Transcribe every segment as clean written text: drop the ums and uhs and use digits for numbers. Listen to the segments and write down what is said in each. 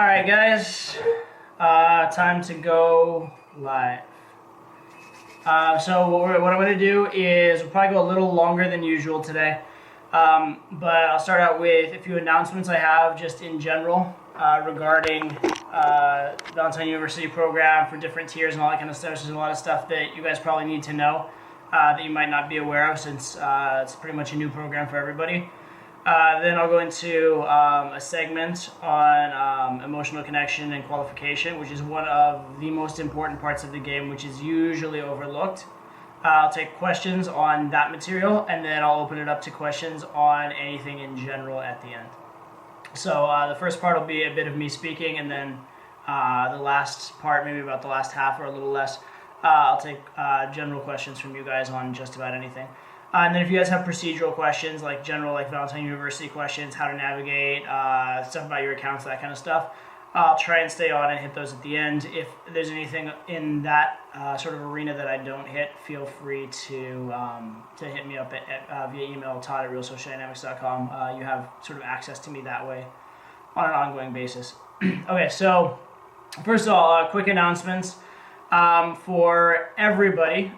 All right, guys, time to go live. So what I'm going to do is we'll probably go a little longer than usual today, but I'll start out with a few announcements I have just in general regarding Valentine University program for different tiers and all that kind of stuff. There's a lot of stuff that you guys probably need to know that you might not be aware of since it's pretty much a new program for everybody. Then I'll go into a segment on emotional connection and qualification, which is one of the most important parts of the game, which is usually overlooked. I'll take questions on that material, and then I'll open it up to questions on anything in general at the end. So the first part will be a bit of me speaking, and then the last part, maybe about the last half or a little less, I'll take general questions from you guys on just about anything. And then if you guys have procedural questions, like general, like Valentine University questions, how to navigate, stuff about your accounts, that kind of stuff, I'll try and stay on and hit those at the end. If there's anything in that sort of arena that I don't hit, feel free to hit me up via email, todd@realsocialdynamics.com. You have sort of access to me that way on an ongoing basis. Okay, so first of all, quick announcements. For everybody,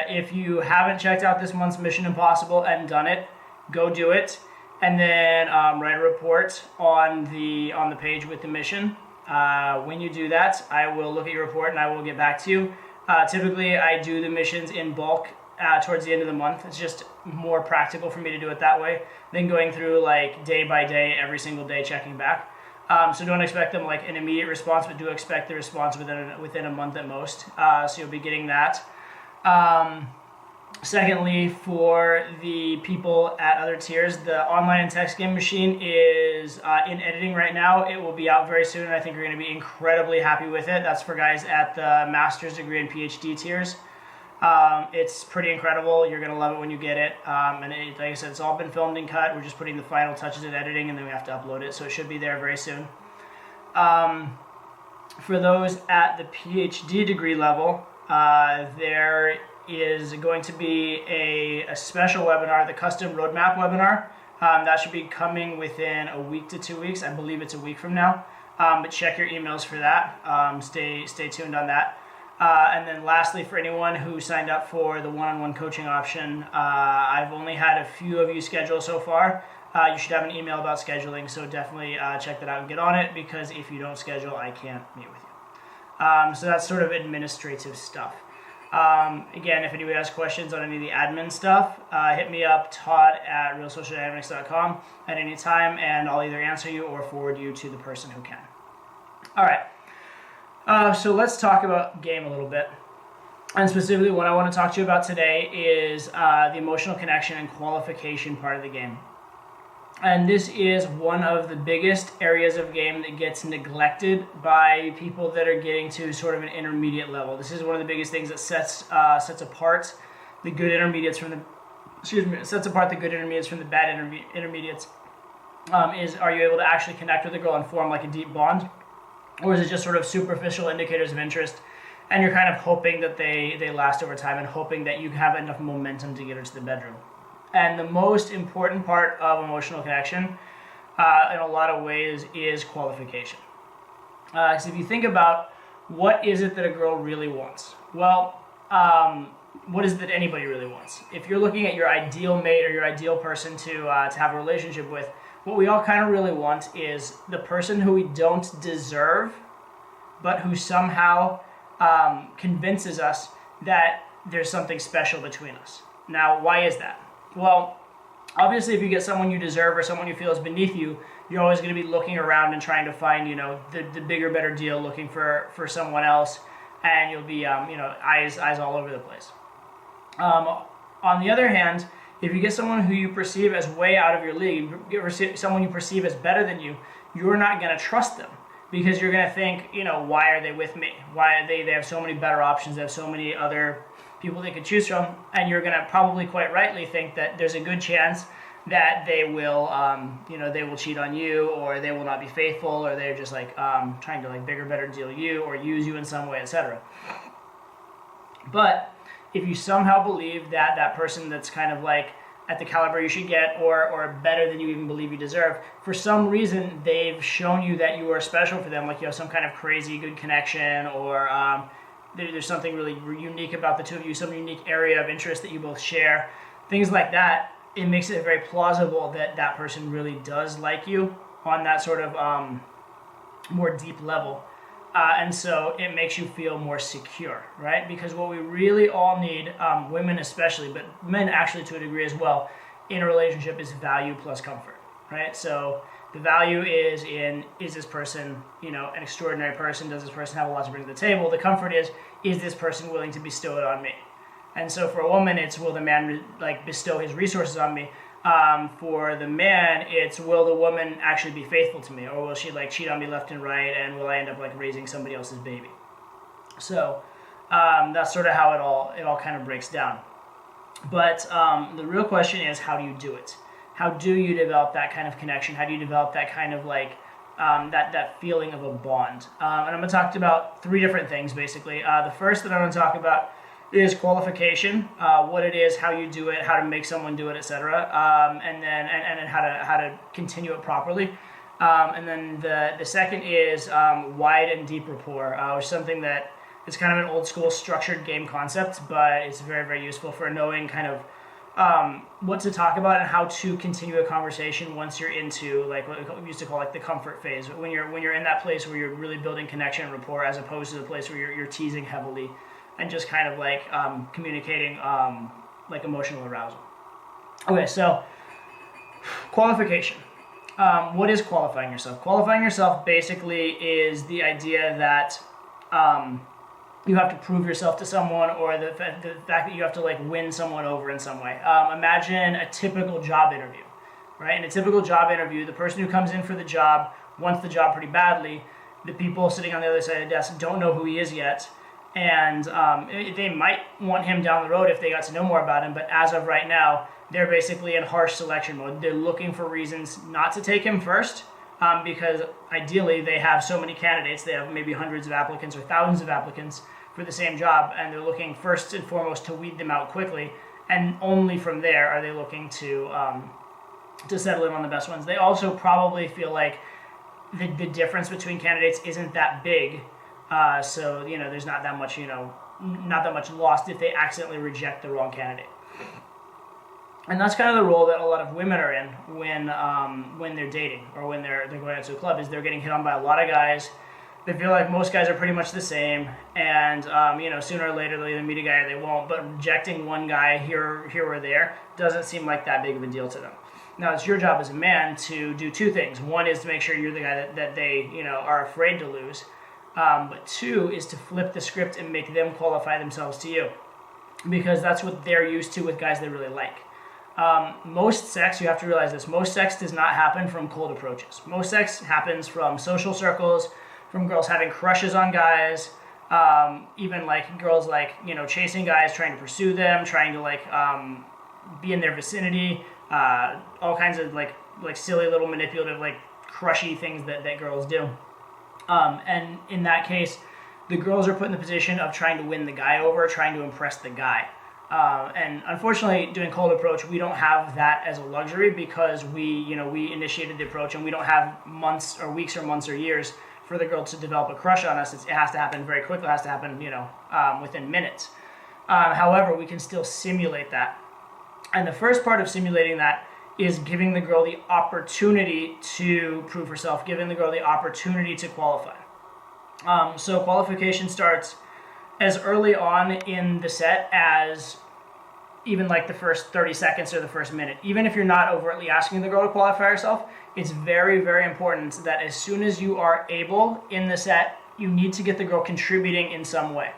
if you haven't checked out this month's Mission Impossible and done it, go do it, and then write a report on the page with the mission. When you do that, I will look at your report and I will get back to you. Typically, I do the missions in bulk towards the end of the month. It's just more practical for me to do it that way than going through like day by day, every single day checking back. So don't expect them like an immediate response, but do expect the response within a month at most. So you'll be getting that. Secondly, for the people at other tiers, the online and text game machine is in editing right now. It will be out very soon, and I think you're going to be incredibly happy with it. That's for guys at the master's degree and PhD tiers. It's pretty incredible. You're going to love it when you get it. And like I said, it's all been filmed and cut. We're just putting the final touches in editing, and then we have to upload it. So it should be there very soon. For those at the PhD degree level, there is going to be a special webinar, the custom roadmap webinar. That should be coming within a week to 2 weeks. I believe it's a week from now. But check your emails for that. Stay tuned on that. And then lastly, for anyone who signed up for the one-on-one coaching option, I've only had a few of you schedule so far. You should have an email about scheduling, so definitely check that out and get on it, because if you don't schedule, I can't meet with you. So that's sort of administrative stuff. Again, if anybody has questions on any of the admin stuff, hit me up, todd@realsocialdynamics.com at any time, and I'll either answer you or forward you to the person who can. All right. So let's talk about game a little bit. And specifically what I want to talk to you about today is the emotional connection and qualification part of the game. And this is one of the biggest areas of game that gets neglected by people that are getting to sort of an intermediate level. This is one of the biggest things that sets apart the good intermediates from the bad intermediates. Is, are you able to actually connect with a girl and form like a deep bond? Or is it just sort of superficial indicators of interest, and you're kind of hoping that they last over time and hoping that you have enough momentum to get her to the bedroom? And the most important part of emotional connection, in a lot of ways, is qualification. Because if you think about what is it that a girl really wants? Well, what is it that anybody really wants? If you're looking at your ideal mate or your ideal person to have a relationship with, what we all kind of really want is the person who we don't deserve, but who somehow convinces us that there's something special between us. Now, why is that? Well, obviously, if you get someone you deserve or someone you feel is beneath you, you're always going to be looking around and trying to find, the bigger, better deal, looking for someone else, and you'll be, eyes all over the place. On the other hand, if you get someone who you perceive as way out of your league, someone you perceive as better than you, you're not going to trust them, because you're going to think, why are they with me? Why they have so many better options, they have so many other people they could choose from, and you're going to probably quite rightly think that there's a good chance that they will, they will cheat on you, or they will not be faithful, or they're just trying to bigger, better deal you, or use you in some way, etc. But if you somehow believe that that person that's kind of at the caliber you should get, or better than you even believe you deserve. For some reason, they've shown you that you are special for them, like you have some kind of crazy good connection, or there's something really unique about the two of you, some unique area of interest that you both share, things like that. It makes it very plausible that that person really does like you on that sort of more deep level. And so it makes you feel more secure, right? Because what we really all need, women especially, but men actually to a degree as well, in a relationship is value plus comfort, right? So the value is this person, an extraordinary person? Does this person have a lot to bring to the table? The comfort is this person willing to bestow it on me? And so for a woman, it's will the man bestow his resources on me? For the man, it's will the woman actually be faithful to me, or will she cheat on me left and right, and will I end up raising somebody else's baby? So that's sort of how it all kind of breaks down. But the real question is, how do you do it? How do you develop that kind of connection? How do you develop that kind of that feeling of a bond? And I'm going to talk about three different things basically. The first that I'm going to talk about is qualification, what it is, how you do it, how to make someone do it, etc., and then how to continue it properly. And then the second is wide and deep rapport, which is something that is kind of an old school structured game concept, but it's very, very useful for knowing kind of what to talk about and how to continue a conversation once you're into what we used to call the comfort phase. When you're in that place where you're really building connection and rapport, as opposed to the place where you're teasing heavily and just kind of communicating emotional arousal. Okay, so qualification. What is qualifying yourself? Qualifying yourself basically is the idea that you have to prove yourself to someone, or the fact that you have to win someone over in some way. Imagine a typical job interview, right? In a typical job interview, the person who comes in for the job wants the job pretty badly. The people sitting on the other side of the desk don't know who he is yet. And they might want him down the road if they got to know more about him, but as of right now, they're basically in harsh selection mode. They're looking for reasons not to take him first, because ideally they have so many candidates. They have maybe hundreds of applicants or thousands of applicants for the same job, and they're looking first and foremost to weed them out quickly, and only from there are they looking to settle in on the best ones. They also probably feel like the difference between candidates isn't that big. So there's not that much lost if they accidentally reject the wrong candidate. And that's kind of the role that a lot of women are in when they're dating, or when they're going out to a club, is they're getting hit on by a lot of guys. They feel like most guys are pretty much the same, and sooner or later they'll either meet a guy or they won't. But rejecting one guy here or there doesn't seem like that big of a deal to them. Now it's your job as a man to do two things. One is to make sure you're the guy that they are afraid to lose. But two is to flip the script and make them qualify themselves to you, because that's what they're used to with guys they really like. Most sex, you have to realize this, most sex does not happen from cold approaches. Most sex happens from social circles, from girls having crushes on guys, even girls chasing guys, trying to pursue them, trying to be in their vicinity, all kinds of silly little manipulative crushy things that girls do. And in that case, the girls are put in the position of trying to win the guy over, trying to impress the guy. And unfortunately, doing cold approach, we don't have that as a luxury, because we initiated the approach, and we don't have months or weeks or months or years for the girl to develop a crush on us. It has to happen very quickly. It has to happen, within minutes. However, we can still simulate that. And the first part of simulating that is giving the girl the opportunity to prove herself, giving the girl the opportunity to qualify. So qualification starts as early on in the set as even the first 30 seconds or the first minute. Even if you're not overtly asking the girl to qualify herself, it's very, very important that as soon as you are able in the set, you need to get the girl contributing in some way.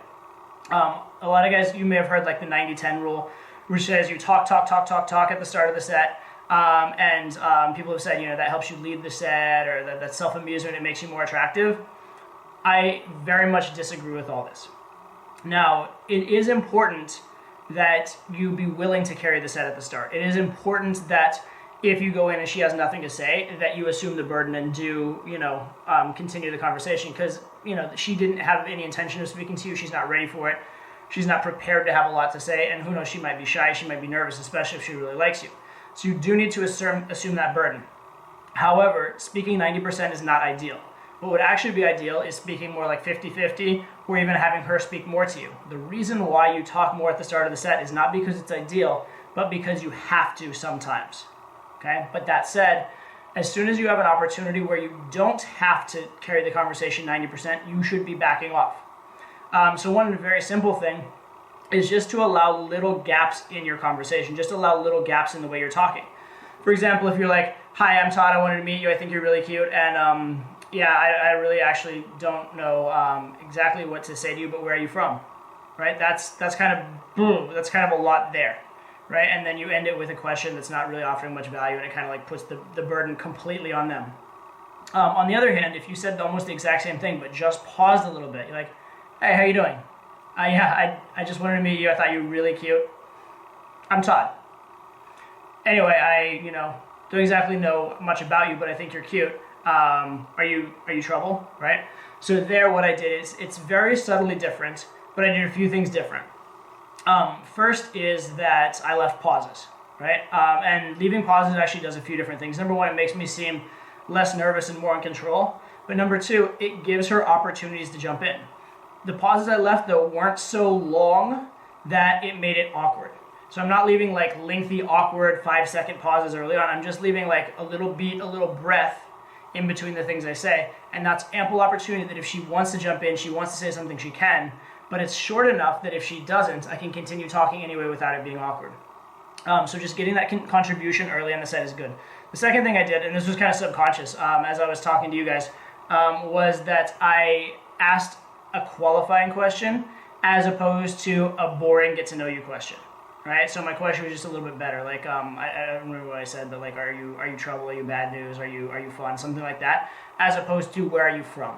A lot of guys, you may have heard the 90-10 rule, which says you talk at the start of the set. And people have said, that helps you lead the set, or that self-amusement, it makes you more attractive. I very much disagree with all this. Now, it is important that you be willing to carry the set at the start. It is important that if you go in and she has nothing to say, that you assume the burden and do, continue the conversation, because, she didn't have any intention of speaking to you. She's not ready for it. She's not prepared to have a lot to say, and who knows, she might be shy, she might be nervous, especially if she really likes you. So you do need to assume that burden. However, speaking 90% is not ideal. What would actually be ideal is speaking more like 50-50, or even having her speak more to you. The reason why you talk more at the start of the set is not because it's ideal, but because you have to sometimes. Okay? But that said, as soon as you have an opportunity where you don't have to carry the conversation 90%, you should be backing off. So one very simple thing is just to allow little gaps in your conversation, just allow little gaps in the way you're talking. For example, if you're like, hi, I'm Todd, I wanted to meet you, I think you're really cute, and yeah, I really actually don't know exactly what to say to you, but where are you from? Right? That's kind of, boom, that's kind of a lot there. Right? And then you end it with a question that's not really offering much value, and it kind of like puts the burden completely on them. On the other hand, if you said almost the exact same thing, but just paused a little bit, you're like, hey, how you doing? Yeah, I just wanted to meet you. I thought you were really cute. I'm Todd. Anyway, I don't exactly know much about you, but I think you're cute. Are you trouble? Right? So there, what I did is it's very subtly different, but I did a few things different. First is that I left pauses, right? And leaving pauses actually does a few different things. Number one, it makes me seem less nervous and more in control. But number two, it gives her opportunities to jump in. The pauses I left, though, weren't so long that it made it awkward. So I'm not leaving like lengthy, awkward 5-second pauses early on. I'm just leaving like a little beat, a little breath in between the things I say. And that's ample opportunity that if she wants to jump in, she wants to say something, she can. But it's short enough that if she doesn't, I can continue talking anyway without it being awkward. So just getting that contribution early on the set is good. The second thing I did, and this was kind of subconscious as I was talking to you guys, was that I asked a qualifying question as opposed to a boring get-to-know-you question. Right? So my question was just a little bit better. Like I don't remember what I said, but like, are you trouble? Are you bad news? Are you fun? Something like that, as opposed to where are you from?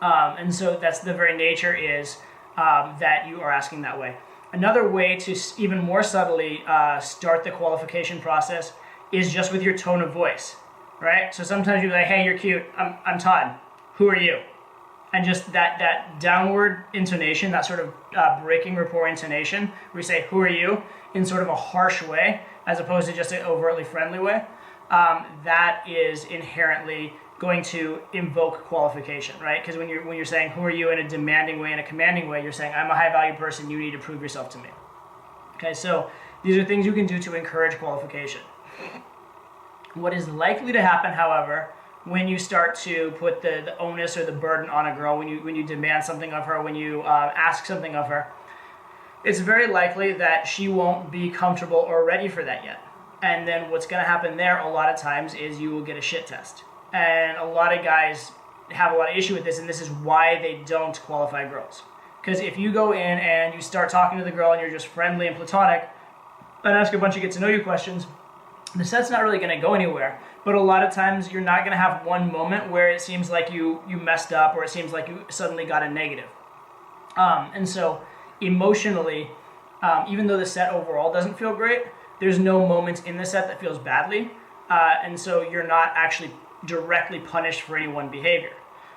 And so that's the very nature is that you are asking that way. Another way to even more subtly start the qualification process is just with your tone of voice, right? So sometimes you're like, hey, you're cute. I'm Todd. Who are you? And just that downward intonation, that sort of breaking rapport intonation, where you say, who are you, in sort of a harsh way, as opposed to just an overtly friendly way, that is inherently going to invoke qualification, right? Because when you're saying, who are you, in a demanding way, in a commanding way, you're saying, I'm a high-value person, you need to prove yourself to me. Okay, so these are things you can do to encourage qualification. What is likely to happen, however, when you start to put the onus or the burden on a girl, when you demand something of her, when you ask something of her, it's very likely that she won't be comfortable or ready for that yet. And then what's going to happen there a lot of times is you will get a shit test. And a lot of guys have a lot of issue with this, and this is why they don't qualify girls. Because if you go in and you start talking to the girl and you're just friendly and platonic, and ask a bunch of get-to-know-you questions, the set's not really going to go anywhere. But a lot of times you're not going to have one moment where it seems like you messed up, or it seems like you suddenly got a negative. And so emotionally, even though the set overall doesn't feel great, there's no moment in the set that feels badly. And so you're not actually directly punished for any one behavior.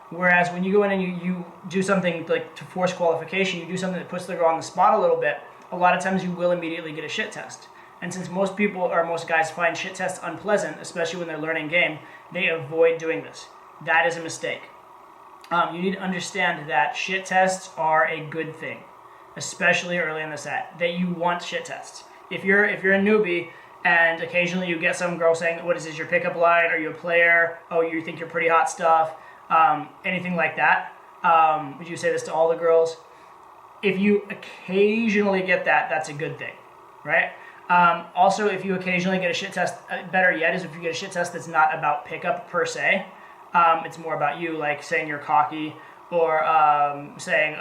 Whereas when you go in and you do something like to force qualification, you do something that puts the girl on the spot a little bit, a lot of times you will immediately get a shit test. And since most guys find shit tests unpleasant, especially when they're learning game, they avoid doing this. That is a mistake. You need to understand that shit tests are a good thing, especially early in the set, that you want shit tests. If you're a newbie and occasionally you get some girl saying, what is this, your pickup line? Are you a player? Oh, you think you're pretty hot stuff? Anything like that. Would you say this to all the girls? If you occasionally get that, that's a good thing, right? Also, if you occasionally get a shit test, better yet is if you get a shit test that's not about pickup per se. It's more about you, like saying you're cocky, or saying,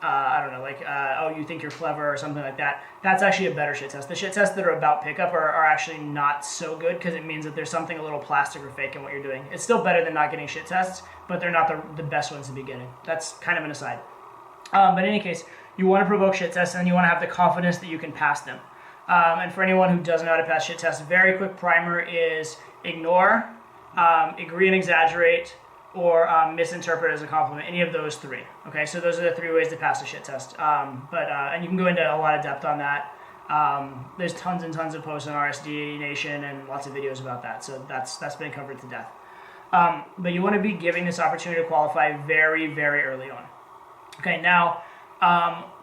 I don't know, like, oh, you think you're clever, or something like that. That's actually a better shit test. The shit tests that are about pickup are actually not so good, because it means that there's something a little plastic or fake in what you're doing. It's still better than not getting shit tests, but they're not the best ones to be getting. That's kind of an aside. But in any case, you want to provoke shit tests, and you want to have the confidence that you can pass them. And for anyone who doesn't know how to pass shit tests, very quick primer is ignore, agree and exaggerate, or misinterpret as a compliment. Any of those three. Okay, so those are the three ways to pass a shit test. And you can go into a lot of depth on that. There's tons and tons of posts on RSD Nation and lots of videos about that. So that's been covered to death. But you want to be giving this opportunity to qualify very, very early on. Okay, now,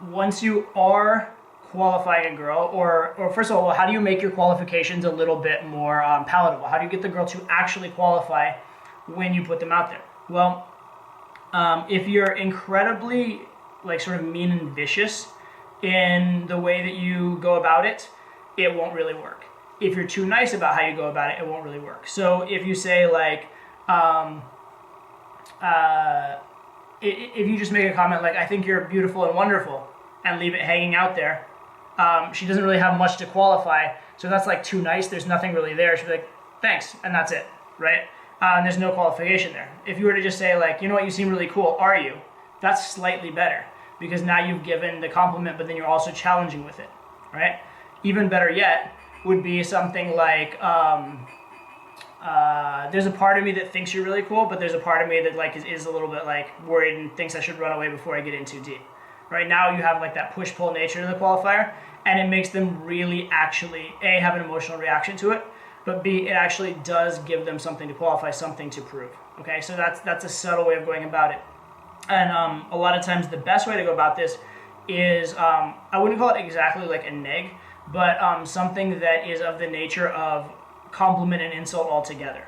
once you are qualifying a girl, or first of all, how do you make your qualifications a little bit more palatable? How do you get the girl to actually qualify when you put them out there? Well, if you're incredibly like sort of mean and vicious in the way that you go about it, it won't really work. If you're too nice about how you go about it, it won't really work. So if you say like, if you just make a comment like, I think you're beautiful and wonderful, and leave it hanging out there, she doesn't really have much to qualify, so that's like too nice, there's nothing really there. She'll be like, thanks, and that's it, right? And there's no qualification there. If you were to just say like, you know what, you seem really cool, are you? That's slightly better, because now you've given the compliment, but then you're also challenging with it, right? Even better yet would be something like, there's a part of me that thinks you're really cool, but there's a part of me that like is a little bit like worried and thinks I should run away before I get in too deep. Right now you have like that push-pull nature to the qualifier, and it makes them really actually, A, have an emotional reaction to it, but B, it actually does give them something to qualify, something to prove. Okay, so that's a subtle way of going about it. And a lot of times the best way to go about this is, I wouldn't call it exactly like a neg, but something that is of the nature of compliment and insult altogether.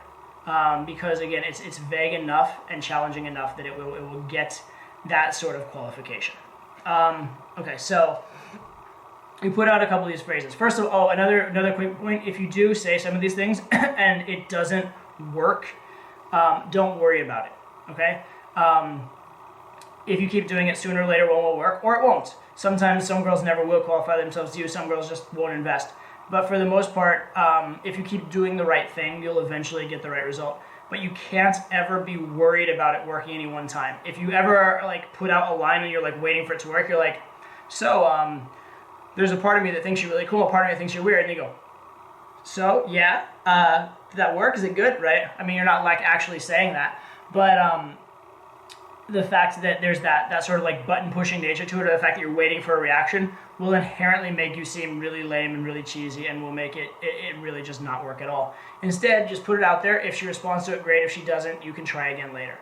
Because again, it's vague enough and challenging enough that it will get that sort of qualification. Okay, so we put out a couple of these phrases. First of all, another quick point, if you do say some of these things and it doesn't work, don't worry about it, okay? If you keep doing it, sooner or later one will work, or it won't. Sometimes some girls never will qualify themselves to you, some girls just won't invest. But for the most part, if you keep doing the right thing, you'll eventually get the right result. But you can't ever be worried about it working any one time. If you ever like put out a line and you're like waiting for it to work, you're like, so there's a part of me that thinks you're really cool, a part of me that thinks you're weird, and you go, so yeah, did that work? Is it good? Right? I mean, you're not like actually saying that, but the fact that there's that sort of like button pushing nature to it, or the fact that you're waiting for a reaction, will inherently make you seem really lame and really cheesy, and will make it really just not work at all. Instead, just put it out there. If she responds to it, great. If she doesn't, you can try again later.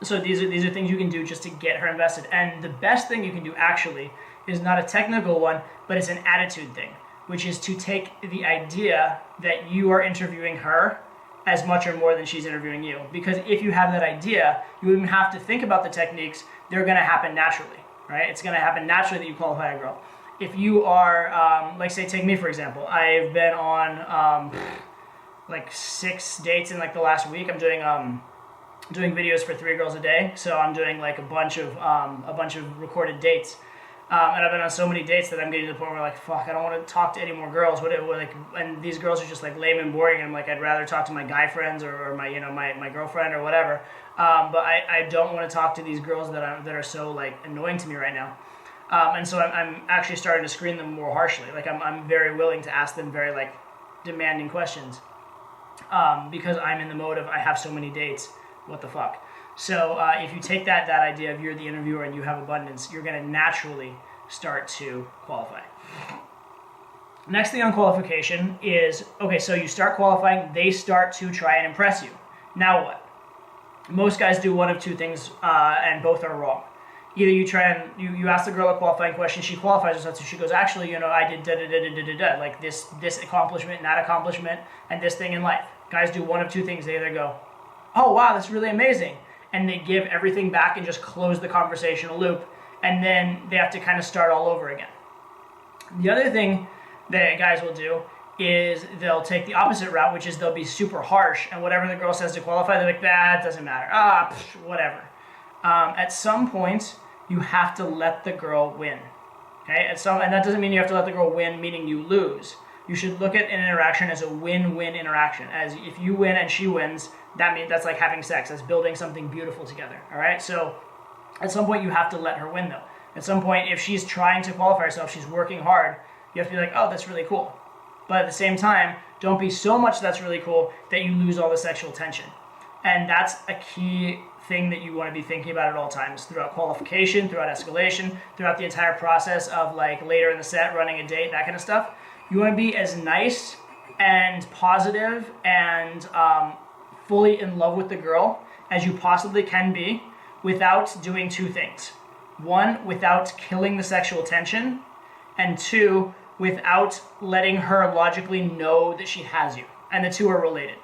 So these are things you can do just to get her invested. And the best thing you can do actually is not a technical one, but it's an attitude thing, which is to take the idea that you are interviewing her as much or more than she's interviewing you. Because if you have that idea, you wouldn't even have to think about the techniques. They're going to happen naturally, right? It's going to happen naturally that you qualify a girl. If you are, like say, take me for example. I've been on like 6 dates in like the last week. I'm doing videos for 3 girls a day, so I'm doing like a bunch of recorded dates. And I've been on so many dates that I'm getting to the point where like, fuck, I don't want to talk to any more girls. And these girls are just like lame and boring. And I'm like, I'd rather talk to my guy friends or my girlfriend or whatever. But I don't want to talk to these girls that are so like annoying to me right now. And so I'm actually starting to screen them more harshly. Like I'm very willing to ask them very like demanding questions. Because I'm in the mode of I have so many dates. What the fuck? So if you take that idea of you're the interviewer and you have abundance, you're going to naturally start to qualify. Next thing on qualification is, okay, so you start qualifying, they start to try and impress you. Now what? Most guys do one of 2 things, and both are wrong. Either you try and you ask the girl a qualifying question, she qualifies herself, so she goes, actually, I did da-da-da-da-da-da, like this accomplishment and that accomplishment and this thing in life. Guys do one of 2 things. They either go, oh, wow, that's really amazing, and they give everything back and just close the conversational loop, and then they have to kind of start all over again. The other thing that guys will do is they'll take the opposite route, which is they'll be super harsh, and whatever the girl says to qualify, they're like, that doesn't matter. Whatever. At some point, you have to let the girl win. Okay? And that doesn't mean you have to let the girl win, meaning you lose. You should look at an interaction as a win-win interaction. As if you win and she wins, that's like having sex. That's building something beautiful together. All right? So at some point, you have to let her win, though. At some point, if she's trying to qualify herself, she's working hard, you have to be like, oh, that's really cool. But at the same time, don't be so much that's really cool that you lose all the sexual tension. And that's a key thing that you want to be thinking about at all times throughout qualification, throughout escalation, throughout the entire process of like later in the set, running a date, that kind of stuff. You want to be as nice and positive and fully in love with the girl as you possibly can be without doing two things. One, without killing the sexual tension, and two, without letting her logically know that she has you. And the two are related.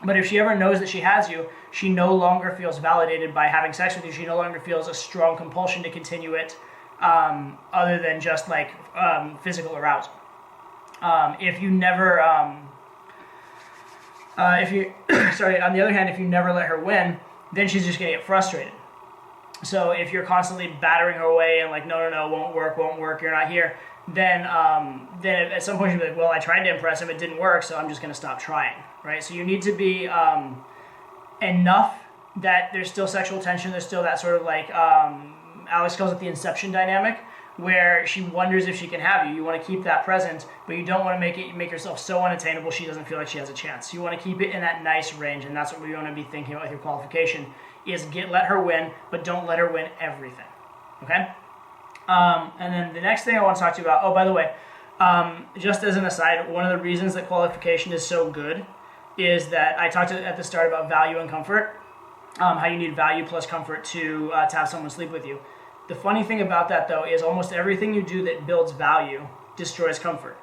But if she ever knows that she has you, she no longer feels validated by having sex with you. She no longer feels a strong compulsion to continue it other than just like physical arousal. If you never, on the other hand, if you never let her win, then she's just gonna get frustrated. So if you're constantly battering her away and like, no, won't work, you're not here, then at some point you'll be like, well, I tried to impress him, it didn't work, so I'm just gonna stop trying, right? So you need to be enough that there's still sexual tension, there's still that sort of like, Alex calls it the inception dynamic, where she wonders if she can have you. You want to keep that present, but you don't want to make yourself so unattainable she doesn't feel like she has a chance. You want to keep it in that nice range, and that's what we want to be thinking about with your qualification, is let her win, but don't let her win everything, okay? And then the next thing I want to talk to you about, oh, by the way, just as an aside, one of the reasons that qualification is so good is that I talked at the start about value and comfort, how you need value plus comfort to have someone sleep with you. The funny thing about that, though, is almost everything you do that builds value destroys comfort,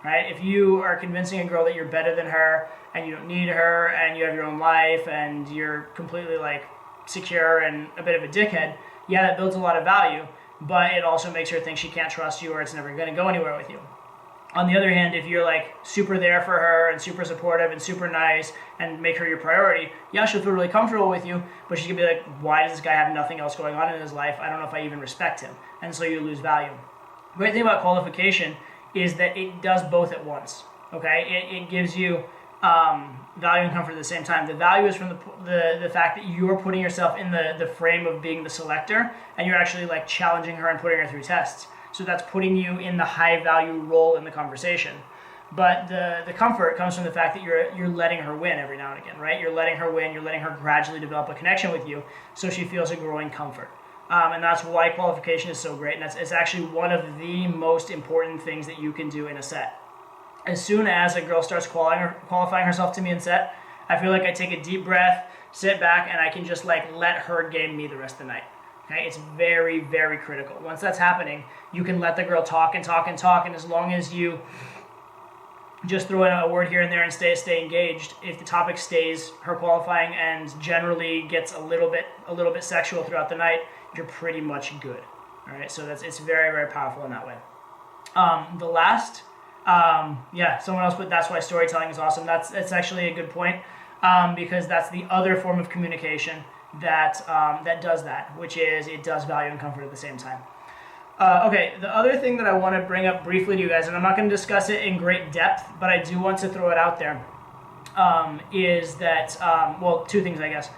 right? If you are convincing a girl that you're better than her and you don't need her and you have your own life and you're completely like secure and a bit of a dickhead, yeah, that builds a lot of value, but it also makes her think she can't trust you or it's never going to go anywhere with you. On the other hand, if you're like super there for her and super supportive and super nice and make her your priority, yeah, she'll feel really comfortable with you, but she's gonna be like, why does this guy have nothing else going on in his life? I don't know if I even respect him. And so you lose value. The great thing about qualification is that it does both at once, okay? It gives you value and comfort at the same time. The value is from the fact that you're putting yourself in the frame of being the selector and you're actually like challenging her and putting her through tests. So that's putting you in the high value role in the conversation. But the comfort comes from the fact that you're letting her win every now and again, right? You're letting her win, you're letting her gradually develop a connection with you so she feels a growing comfort. And that's why qualification is so great. And it's actually one of the most important things that you can do in a set. As soon as a girl starts qualifying herself to me in set, I feel like I take a deep breath, sit back, and I can just like let her game me the rest of the night. Okay, it's very, very critical. Once that's happening, you can let the girl talk, and as long as you just throw in a word here and there and stay engaged, if the topic stays her qualifying and generally gets a little bit sexual throughout the night, you're pretty much good. All right, so it's very, very powerful in that way. The last, someone else put that's why storytelling is awesome. That's actually a good point because that's the other form of communication that does that, which is it does value and comfort at the same time. Okay, the other thing that I want to bring up briefly to you guys, and I'm not going to discuss it in great depth, but I do want to throw it out there, is that, two things, I guess.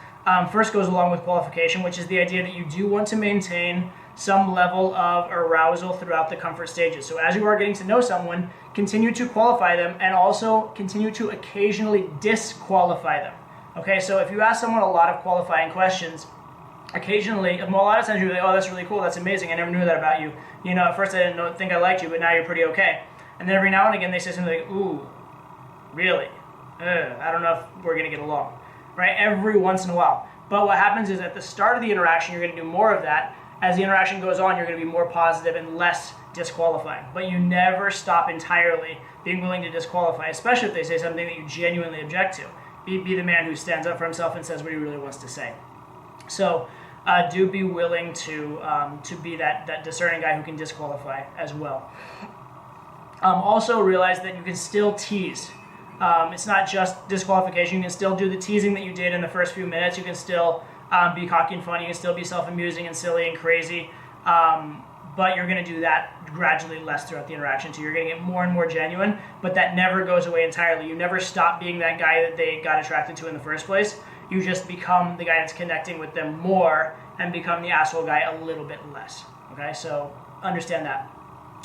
First goes along with qualification, which is the idea that you do want to maintain some level of arousal throughout the comfort stages. So as you are getting to know someone, continue to qualify them and also continue to occasionally disqualify them. Okay, so if you ask someone a lot of qualifying questions, occasionally, a lot of times you're like, oh, that's really cool, that's amazing, I never knew that about you. You know, at first I didn't think I liked you, but now you're pretty okay. And then every now and again they say something like, ooh, really? I don't know if we're going to get along. Right, every once in a while. But what happens is at the start of the interaction, you're going to do more of that. As the interaction goes on, you're going to be more positive and less disqualifying. But you never stop entirely being willing to disqualify, especially if they say something that you genuinely object to. Be the man who stands up for himself and says what he really wants to say. So do be willing to be that discerning guy who can disqualify as well. Also realize that you can still tease. It's not just disqualification. You can still do the teasing that you did in the first few minutes. You can still be cocky and funny. You can still be self-amusing and silly and crazy. But you're going to do that gradually less throughout the interaction too. You're going to get more and more genuine, but that never goes away entirely. You never stop being that guy that they got attracted to in the first place. You just become the guy that's connecting with them more and become the asshole guy a little bit less. Okay, so understand that.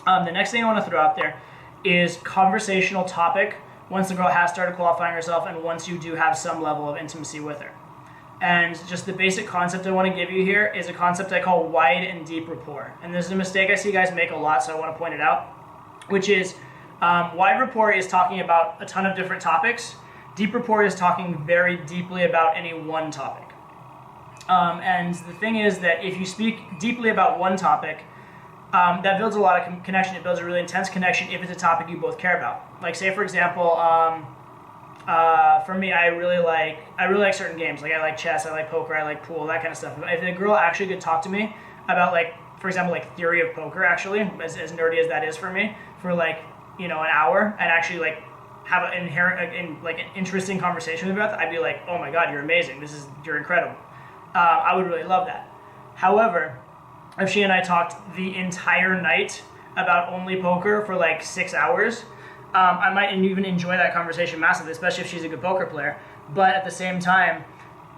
The next thing I want to throw out there is conversational topic once the girl has started qualifying herself and once you do have some level of intimacy with her. And just the basic concept I want to give you here is a concept I call wide and deep rapport. And this is a mistake I see guys make a lot, so I want to point it out, which is wide rapport is talking about a ton of different topics. Deep rapport is talking very deeply about any one topic. And the thing is that if you speak deeply about one topic, that builds a lot of connection. It builds a really intense connection if it's a topic you both care about. Like, say for example, for me, I really like certain games. Like, I like chess, I like poker, I like pool, that kind of stuff. If the girl actually could talk to me about, like, for example, like theory of poker, actually, as nerdy as that is for me, for like, you know, an hour, and actually like have an inherent, like an interesting conversation with Beth, I'd be like, oh my God, you're amazing. You're incredible. I would really love that. However, if she and I talked the entire night about only poker for like 6 hours, I might even enjoy that conversation massively, especially if she's a good poker player. But at the same time,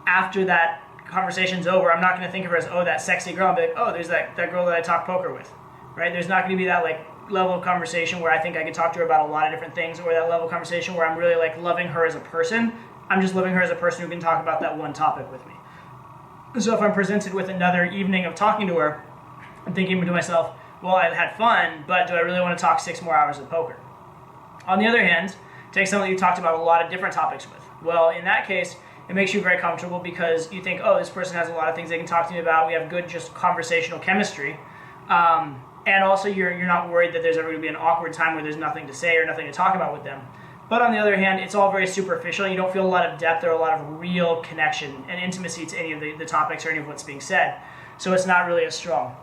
after that conversation's over, I'm not going to think of her as, oh, that sexy girl. I'll be like, oh, there's that girl that I talk poker with, right? There's not going to be that like level of conversation where I think I could talk to her about a lot of different things, or that level of conversation where I'm really like loving her as a person. I'm just loving her as a person who can talk about that one topic with me. So if I'm presented with another evening of talking to her, I'm thinking to myself, well, I had fun, but do I really want to talk 6 more hours of poker? On the other hand, take someone that you talked about a lot of different topics with. Well, in that case, it makes you very comfortable because you think, oh, this person has a lot of things they can talk to me about. We have good just conversational chemistry. And also you're not worried that there's ever going to be an awkward time where there's nothing to say or nothing to talk about with them. But on the other hand, it's all very superficial. You don't feel a lot of depth or a lot of real connection and intimacy to any of the topics or any of what's being said. So it's not really as strong.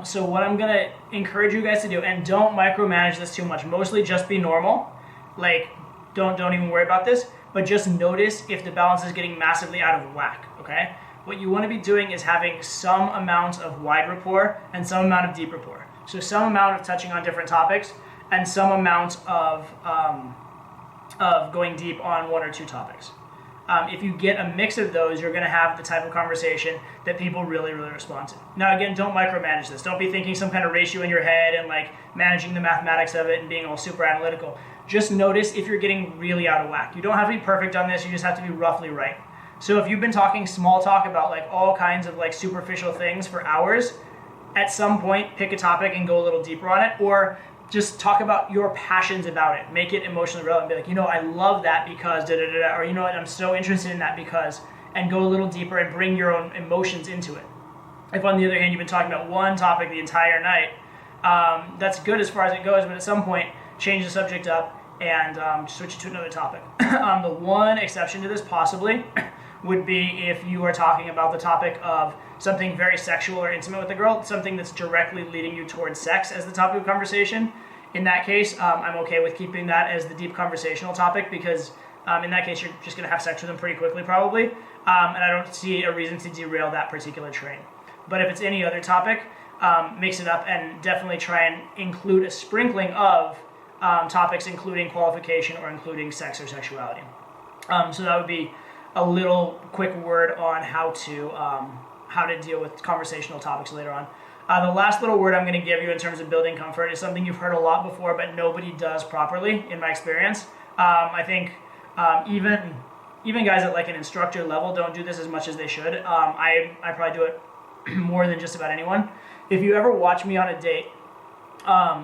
So what I'm going to encourage you guys to do, and don't micromanage this too much, mostly just be normal. Like, don't even worry about this, but just notice if the balance is getting massively out of whack, okay? What you want to be doing is having some amount of wide rapport and some amount of deep rapport. So some amount of touching on different topics and some amount of going deep on one or two topics. If you get a mix of those, you're going to have the type of conversation that people really, really respond to. Now, again, don't micromanage this. Don't be thinking some kind of ratio in your head and like managing the mathematics of it and being all super analytical. Just notice if you're getting really out of whack. You don't have to be perfect on this. You just have to be roughly right. So if you've been talking small talk about like all kinds of like superficial things for hours, at some point pick a topic and go a little deeper on it, or just talk about your passions about it. Make it emotionally relevant. Be like, you know, I love that because da da da da, or you know what, I'm so interested in that because, and go a little deeper and bring your own emotions into it. If on the other hand you've been talking about one topic the entire night, that's good as far as it goes, but at some point change the subject up and switch it to another topic. The one exception to this possibly would be if you are talking about the topic of something very sexual or intimate with a girl, something that's directly leading you towards sex as the topic of conversation. In that case, I'm okay with keeping that as the deep conversational topic because in that case, you're just going to have sex with them pretty quickly probably, and I don't see a reason to derail that particular train. But if it's any other topic, mix it up and definitely try and include a sprinkling of topics including qualification or including sex or sexuality. So that would be a little quick word on how to deal with conversational topics later on. The last little word I'm going to give you in terms of building comfort is something you've heard a lot before, but nobody does properly, in my experience. I think even guys at like an instructor level don't do this as much as they should. I probably do it more than just about anyone. If you ever watch me on a date,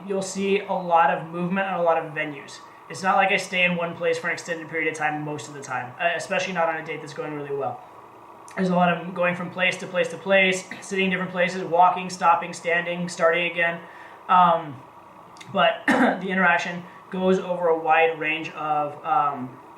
you'll see a lot of movement and a lot of venues. It's not like I stay in one place for an extended period of time most of the time, especially not on a date that's going really well. There's a lot of going from place to place to place, sitting in different places, walking, stopping, standing, starting again. But the interaction goes over a wide range of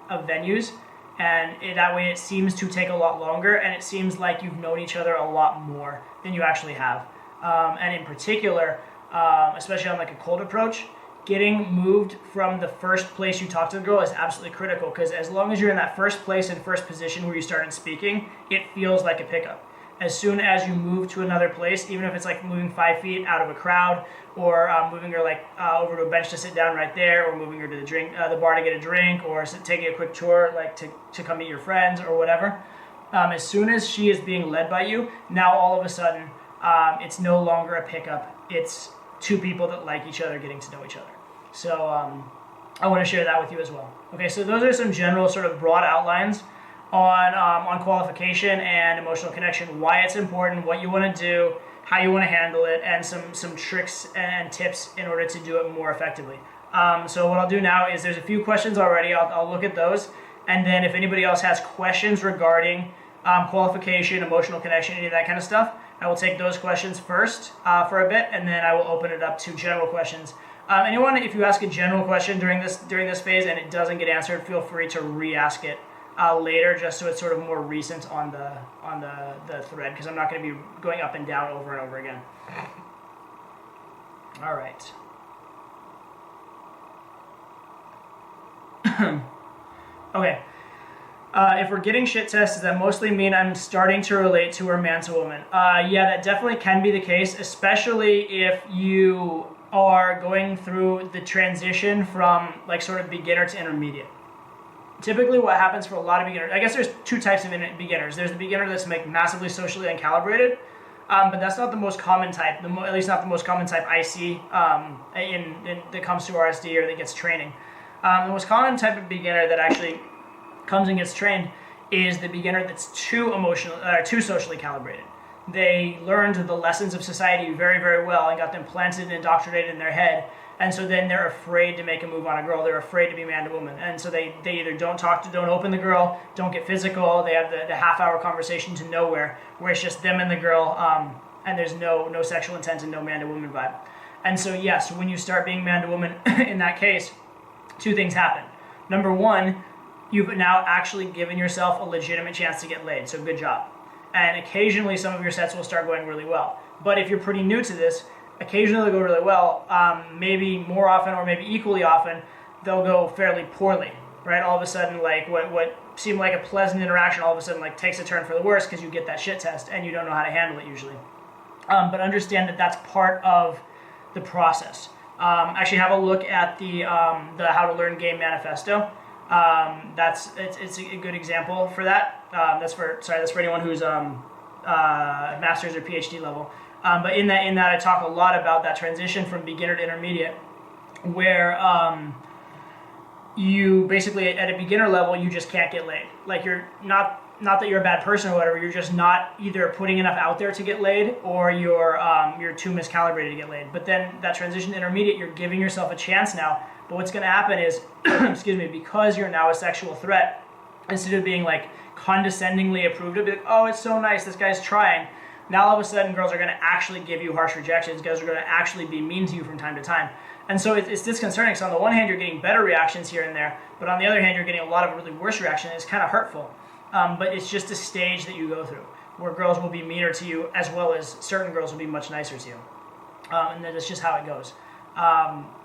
venues, and that way it seems to take a lot longer, and it seems like you've known each other a lot more than you actually have. And in particular, especially on like a cold approach, getting moved from the first place you talk to the girl is absolutely critical, because as long as you're in that first place and first position where you started speaking, it feels like a pickup. As soon as you move to another place, even if it's like moving 5 feet out of a crowd, or moving her like over to a bench to sit down right there, or moving her to the bar to get a drink, or taking a quick tour like to come meet your friends or whatever, as soon as she is being led by you, now all of a sudden it's no longer a pickup. It's two people that like each other getting to know each other. So I want to share that with you as well. Okay, so those are some general sort of broad outlines on qualification and emotional connection, why it's important, what you want to do, how you want to handle it, and some tricks and tips in order to do it more effectively. So what I'll do now is there's a few questions already. I'll look at those, and then if anybody else has questions regarding qualification, emotional connection, any of that kind of stuff, I will take those questions first for a bit, and then I will open it up to general questions. Anyone, if you ask a general question during this phase and it doesn't get answered, feel free to re-ask it later, just so it's sort of more recent on the thread, because I'm not going to be going up and down over and over again. All right. Okay. If we're getting shit tests, does that mostly mean I'm starting to relate to or man to woman? Yeah, that definitely can be the case, especially if you are going through the transition from like sort of beginner to intermediate. Typically what happens for a lot of beginners, I guess there's two types of beginners. There's the beginner that's like massively socially uncalibrated, but that's not the most common type, at least not the most common type I see that comes to RSD or that gets training. The most common type of beginner that actually comes and gets trained is the beginner that's too socially calibrated. They learned the lessons of society very, very well and got them planted and indoctrinated in their head, and so then they're afraid to make a move on a girl. They're afraid to be man to woman, and so they either don't open the girl, don't get physical. They have the half-hour conversation to nowhere, where it's just them and the girl, and there's no sexual intent and no man to woman vibe. And so yes, when you start being man to woman, in that case, two things happen. Number one, you've now actually given yourself a legitimate chance to get laid, so good job. And occasionally some of your sets will start going really well. But if you're pretty new to this, occasionally they'll go really well. Maybe more often or maybe equally often, they'll go fairly poorly, right? All of a sudden, like what seemed like a pleasant interaction all of a sudden like takes a turn for the worse because you get that shit test and you don't know how to handle it usually. But understand that that's part of the process. Actually have a look at the How to Learn Game Manifesto. It's a good example for that. That's for anyone who's master's or PhD level. But in that I talk a lot about that transition from beginner to intermediate, where you basically at a beginner level you just can't get laid. Like you're not that you're a bad person or whatever. You're just not either putting enough out there to get laid, or you're too miscalibrated to get laid. But then that transition to intermediate, you're giving yourself a chance now. But what's going to happen is, excuse me, because you're now a sexual threat, instead of being like condescendingly approved of, like, oh, it's so nice, this guy's trying. Now all of a sudden, girls are going to actually give you harsh rejections. Guys are going to actually be mean to you from time to time. And so it's disconcerting. So on the one hand, you're getting better reactions here and there, but on the other hand, you're getting a lot of really worse reactions. It's kind of hurtful. But it's just a stage that you go through, where girls will be meaner to you, as well as certain girls will be much nicer to you. And that's just how it goes.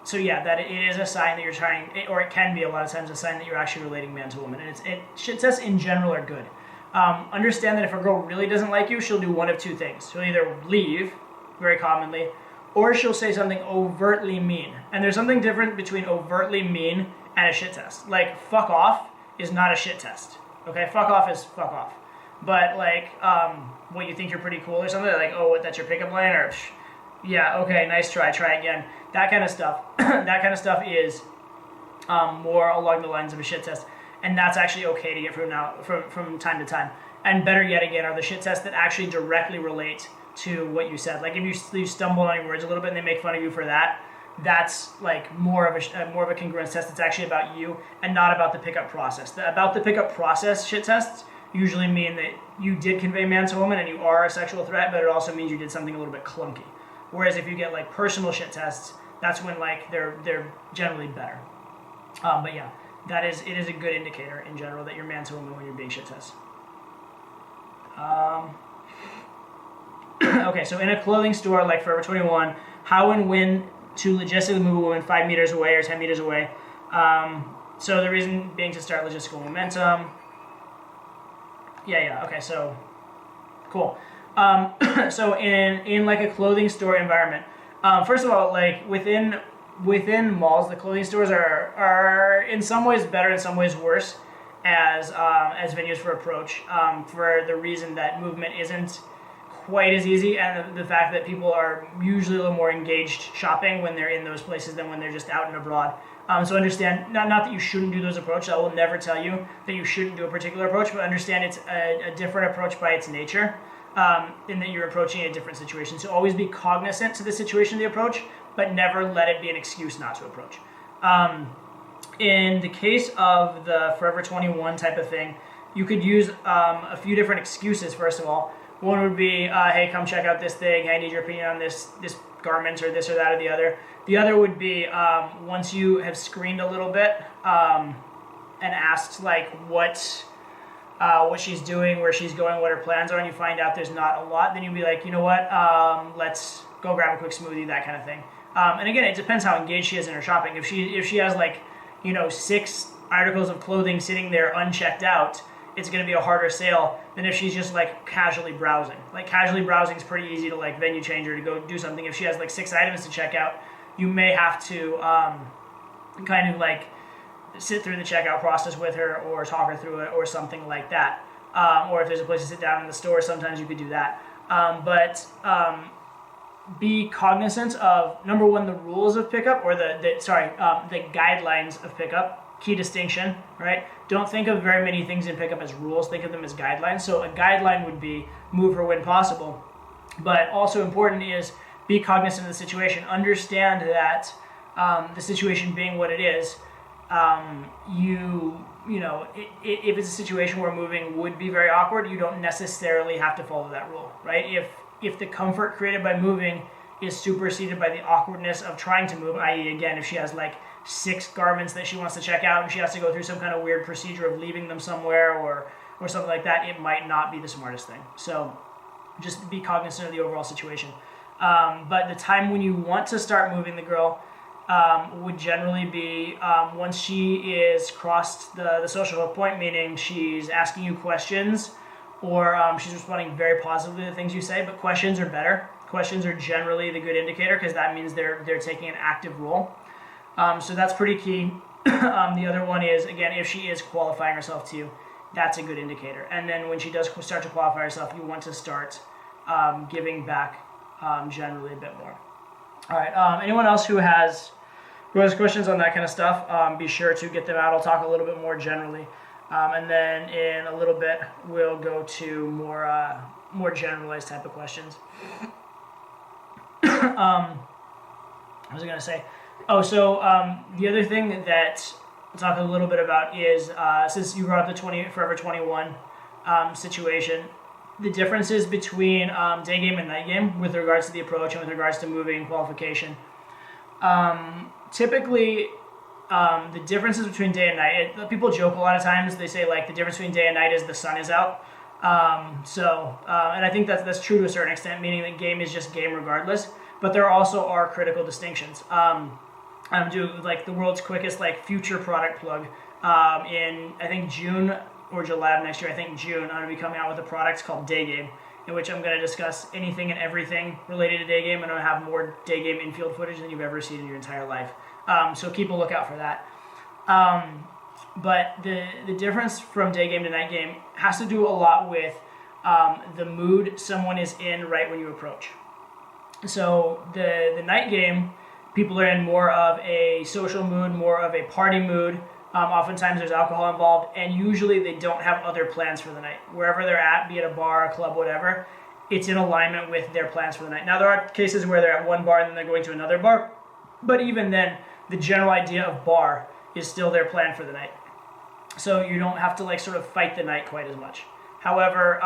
So yeah, that it is a sign that you're trying, or it can be a lot of times a sign that you're actually relating man to woman. And shit tests in general are good. Understand that if a girl really doesn't like you, she'll do one of two things. She'll either leave, very commonly, or she'll say something overtly mean. And there's something different between overtly mean and a shit test. Like, fuck off is not a shit test. Okay, fuck off is fuck off. But like, what, you think you're pretty cool or something? Like, oh, what, that's your pickup line? Or, yeah, okay, nice try again. That kind of stuff. That kind of stuff is more along the lines of a shit test. And that's actually okay to get from time to time. And better yet again are the shit tests that actually directly relate to what you said. Like if you stumble on your words a little bit and they make fun of you for that, that's like more of a congruence test. It's actually about you and not about the pickup process. About the pickup process shit tests usually mean that you did convey man to woman and you are a sexual threat, but it also means you did something a little bit clunky. Whereas if you get like personal shit tests, that's when like they're generally better. But yeah, it is a good indicator in general that you're man to woman when you're being shit tested. Okay, so in a clothing store like Forever 21, how and when to logistically move a woman 5 meters away or 10 meters away. So the reason being to start logistical momentum. Yeah, okay, so cool. So in like a clothing store environment, first of all, like within malls, the clothing stores are in some ways better, in some ways worse as venues for approach, for the reason that movement isn't quite as easy, and the fact that people are usually a little more engaged shopping when they're in those places than when they're just out and abroad. So understand, not that you shouldn't do those approaches. I will never tell you that you shouldn't do a particular approach, but understand it's a different approach by its nature, in that you're approaching a different situation. So always be cognizant to the situation of the approach, but never let it be an excuse not to approach. In the case of the Forever 21 type of thing, you could use a few different excuses, first of all. One would be, hey, come check out this thing. Hey, I need your opinion on this garment or this or that or the other. The other would be once you have screened a little bit and asked like what she's doing, where she's going, what her plans are, and you find out there's not a lot, then you'd be like, you know what, let's go grab a quick smoothie, that kind of thing. And again, it depends how engaged she is in her shopping. If she has like, 6 articles of clothing sitting there unchecked out, it's going to be a harder sale than if she's just like casually browsing. Like casually browsing is pretty easy to like venue change her to go do something. If she has like 6 items to check out, you may have to kind of like sit through the checkout process with her or talk her through it or something like that. Or if there's a place to sit down in the store, sometimes you could do that. But be cognizant of, number one, the rules of pickup, or the guidelines of pickup. Key distinction, right? Don't think of very many things in pickup as rules. Think of them as guidelines. So a guideline would be move her when possible. But also important is be cognizant of the situation. Understand that the situation being what it is, if it's a situation where moving would be very awkward, you don't necessarily have to follow that rule, right? If the comfort created by moving is superseded by the awkwardness of trying to move, i.e. again, if she has like 6 garments that she wants to check out and she has to go through some kind of weird procedure of leaving them somewhere or something like that, it might not be the smartest thing. So just be cognizant of the overall situation. But the time when you want to start moving the girl would generally be once she is crossed the social hook point, meaning she's asking you questions or she's responding very positively to things you say, but questions are better. Questions are generally the good indicator because that means they're taking an active role. So that's pretty key. The other one is, again, if she is qualifying herself to you, that's a good indicator. And then when she does start to qualify herself, you want to start giving back generally a bit more. All right. Anyone else who has questions on that kind of stuff, be sure to get them out. I'll talk a little bit more generally. And then in a little bit, we'll go to more generalized type of questions. What was I going to say? Oh, so the other thing that I'll talk a little bit about is, since you brought up the Forever 21 situation, the differences between day game and night game with regards to the approach and with regards to moving and qualification. Typically, the differences between day and night, people joke a lot of times. They say like the difference between day and night is the sun is out. And I think that's true to a certain extent, meaning that game is just game regardless. But there also are critical distinctions. I'm doing like the world's quickest like future product plug in I think June or July of next year. I think June. I'm going to be coming out with a product called Day Game, in which I'm going to discuss anything and everything related to day game, and I'm going to have more day game infield footage than you've ever seen in your entire life. So keep a lookout for that. But the difference from day game to night game has to do a lot with the mood someone is in right when you approach. So the night game, people are in more of a social mood, more of a party mood. Oftentimes there's alcohol involved, and usually they don't have other plans for the night. Wherever they're at, be it a bar, a club, whatever, it's in alignment with their plans for the night. Now there are cases where they're at one bar and then they're going to another bar, but even then, the general idea of bar is still their plan for the night. So you don't have to like sort of fight the night quite as much. However,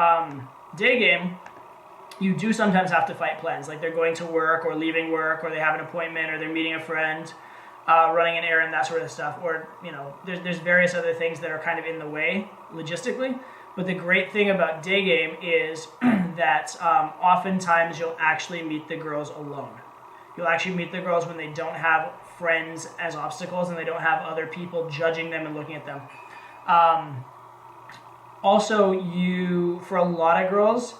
day game, you do sometimes have to fight plans, like they're going to work or leaving work, or they have an appointment, or they're meeting a friend, running an errand, that sort of stuff. Or there's various other things that are kind of in the way logistically. But the great thing about day game is that oftentimes you'll actually meet the girls alone. You'll actually meet the girls when they don't have friends as obstacles and they don't have other people judging them and looking at them. Also, for a lot of girls,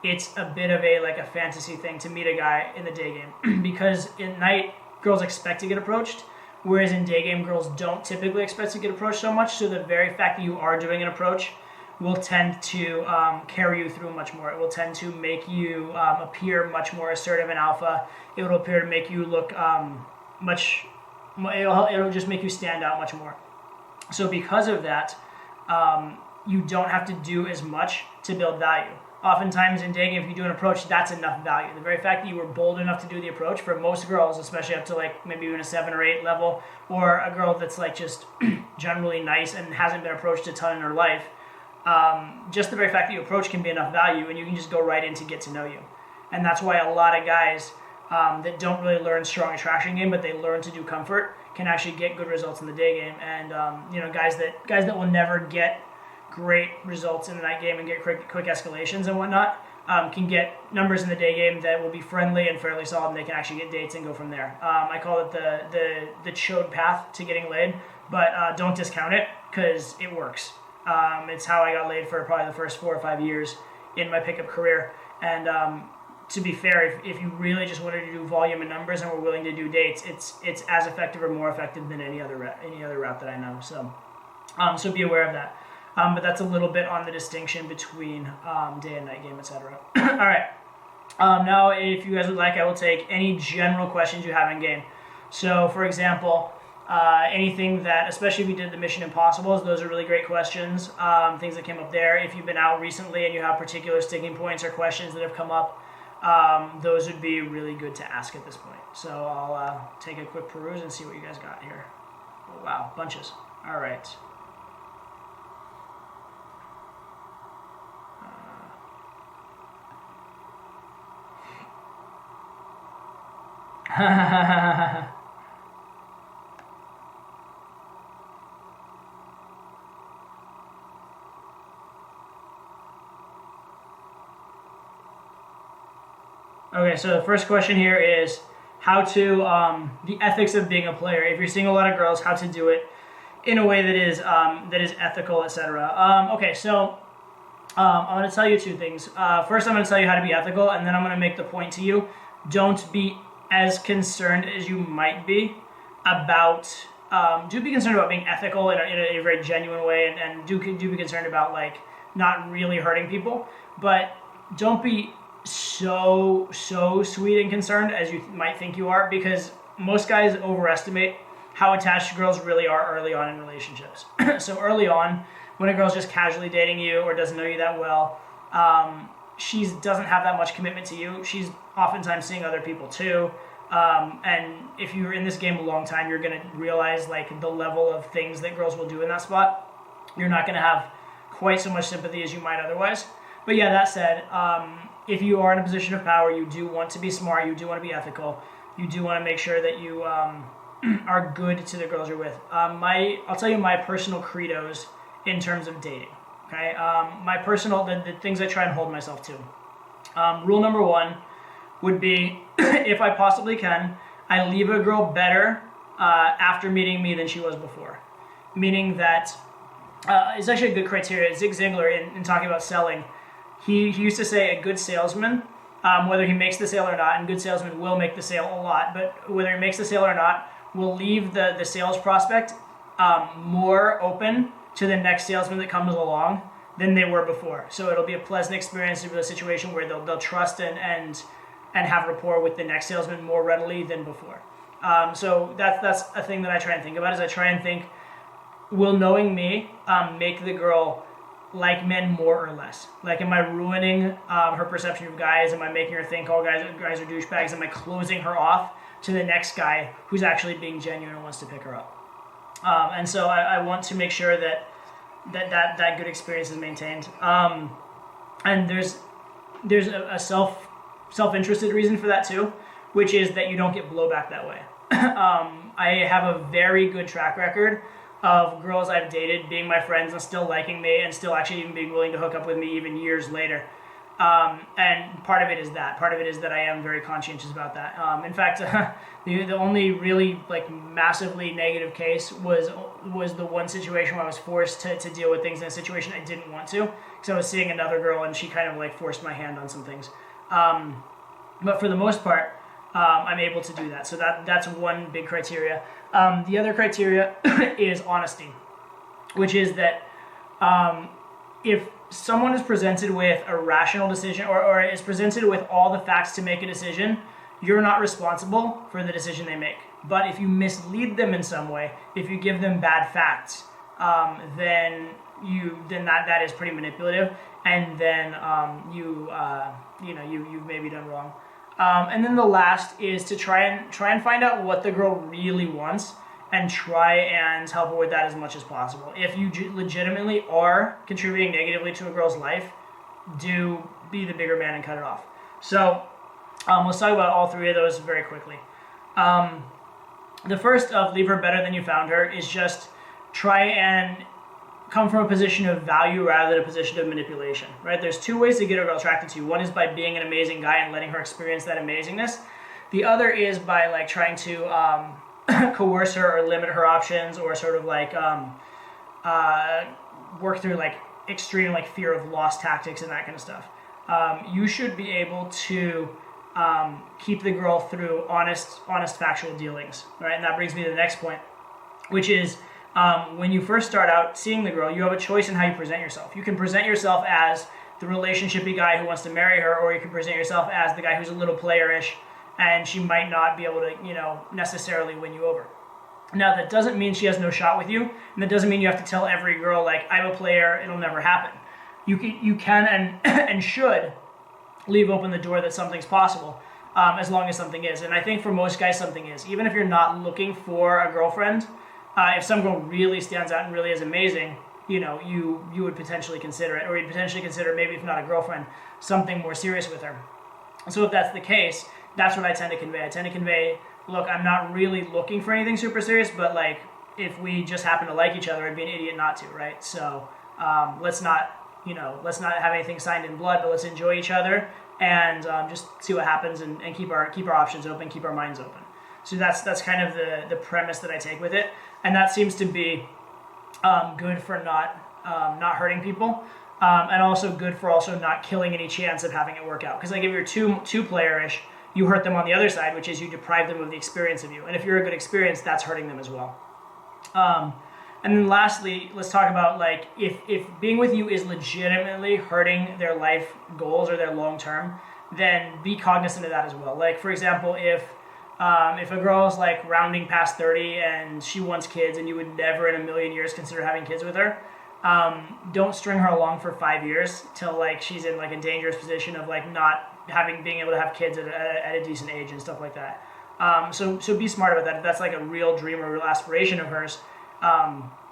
it's a bit of a fantasy thing to meet a guy in the day game because at night girls expect to get approached, whereas in day game girls don't typically expect to get approached so much. So the very fact that you are doing an approach will tend to carry you through much more. It will tend to make you appear much more assertive and alpha. It will appear to make you look it'll just make you stand out much more. So because of that, you don't have to do as much to build value. Oftentimes in dating, if you do an approach, that's enough value. The very fact that you were bold enough to do the approach, for most girls, especially up to like maybe even a 7 or 8 level, or a girl that's like just generally nice and hasn't been approached a ton in her life, just the very fact that you approach can be enough value, and you can just go right in to get to know you. And that's why a lot of guys that don't really learn strong attraction game, but they learn to do comfort, can actually get good results in the day game. And guys that will never get great results in the night game and get quick escalations and whatnot, can get numbers in the day game that will be friendly and fairly solid, and they can actually get dates and go from there. I call it the chode path to getting laid, but don't discount it, because it works. It's how I got laid for probably the first 4 or 5 years in my pickup career. And to be fair, if you really just wanted to do volume and numbers and were willing to do dates, it's as effective or more effective than any other route that I know. So be aware of that. But that's a little bit on the distinction between day and night game, etc. All right. Now, if you guys would like, I will take any general questions you have in game. So, for example, anything that, especially if you did the Mission Impossibles, those are really great questions. Things that came up there. If you've been out recently and you have particular sticking points or questions that have come up, those would be really good to ask at this point. So I'll take a quick peruse and see what you guys got here. Oh, wow, bunches. All right. Okay, so the first question here is how to, the ethics of being a player. If you're seeing a lot of girls, how to do it in a way that is ethical, etc. Okay, so I'm going to tell you 2 things. First, I'm going to tell you how to be ethical, and then I'm going to make the point to you. Don't be as concerned as you might be about, do be concerned about being ethical in a very genuine way, and do be concerned about like not really hurting people, but don't be so sweet and concerned as you might think you are, because most guys overestimate how attached girls really are early on in relationships. So early on, when a girl's just casually dating you or doesn't know you that well, she doesn't have that much commitment to you. She's oftentimes seeing other people too. And if you're in this game a long time, you're going to realize like the level of things that girls will do in that spot. You're not going to have quite so much sympathy as you might otherwise. But yeah, that said, if you are in a position of power, you do want to be smart, you do want to be ethical, you do want to make sure that you are good to the girls you're with. I'll tell you my personal credos in terms of dating. Okay, my personal, the things I try and hold myself to. Rule number 1 would be, if I possibly can, I leave a girl better after meeting me than she was before. Meaning that, it's actually a good criteria. Zig Ziglar, in talking about selling, he used to say a good salesman, whether he makes the sale or not, and good salesmen will make the sale a lot, but whether he makes the sale or not, will leave the sales prospect more open to the next salesman that comes along than they were before. So it'll be a pleasant experience, to be a situation where they'll trust and have rapport with the next salesman more readily than before. So that's a thing that I try and think about, is I try and think, will knowing me make the girl like men more or less? Like, am I ruining her perception of guys? Am I making her think all guys are douchebags? Am I closing her off to the next guy who's actually being genuine and wants to pick her up? And so I want to make sure that good experience is maintained. And there's a self-interested reason for that too, which is that you don't get blowback that way. I have a very good track record of girls I've dated being my friends and still liking me and still actually even being willing to hook up with me even years later. And part of it is that. Part of it is that I am very conscientious about that. In fact, the only really like massively negative case was the one situation where I was forced to deal with things in a situation I didn't want to. Because I was seeing another girl and she kind of like forced my hand on some things. But for the most part, I'm able to do that. So that's one big criteria. The other criteria is honesty, which is that if someone is presented with a rational decision or is presented with all the facts to make a decision, you're not responsible for the decision they make. But if you mislead them in some way, if you give them bad facts, then that is pretty manipulative, and then you've maybe done wrong. And then the last is to try and find out what the girl really wants, and try and help her with that as much as possible. If you legitimately are contributing negatively to a girl's life, do be the bigger man and cut it off. So let's talk about all three of those very quickly. The first of leave her better than you found her is just try and come from a position of value rather than a position of manipulation, right? There's two ways to get a girl attracted to you. One is by being an amazing guy and letting her experience that amazingness. The other is by like trying to coerce her or limit her options, or sort of like work through like extreme like fear of loss tactics and that kind of stuff. You should be able to keep the girl through honest factual dealings, right? And that brings me to the next point, which is when you first start out seeing the girl, you have a choice in how you present yourself. You can present yourself as the relationshipy guy who wants to marry her, or you can present yourself as the guy who's a little playerish and she might not be able to, necessarily win you over. Now, that doesn't mean she has no shot with you, and that doesn't mean you have to tell every girl, like, I'm a player, it'll never happen. You can and should leave open the door that something's possible, as long as something is. And I think for most guys, something is. Even if you're not looking for a girlfriend, if some girl really stands out and really is amazing, you would potentially consider it, or you'd potentially consider, maybe if not a girlfriend, something more serious with her. So if that's the case, that's what I tend to convey. I tend to convey, look, I'm not really looking for anything super serious, but like, if we just happen to like each other, I'd be an idiot not to, right? So let's not have anything signed in blood, but let's enjoy each other and just see what happens, and keep our options open, keep our minds open. So that's kind of the premise that I take with it, and that seems to be good for not hurting people, and also good for also not killing any chance of having it work out. Because like if you're too playerish, you hurt them on the other side, which is you deprive them of the experience of you. And if you're a good experience, that's hurting them as well. And then lastly, let's talk about like if being with you is legitimately hurting their life goals or their long term, then be cognizant of that as well. Like for example, if a girl is like rounding past 30 and she wants kids, and you would never in a million years consider having kids with her, don't string her along for 5 years till like she's in like a dangerous position of like not being able to have kids at a decent age and stuff like that. So be smart about that. If that's like a real dream or real aspiration of hers,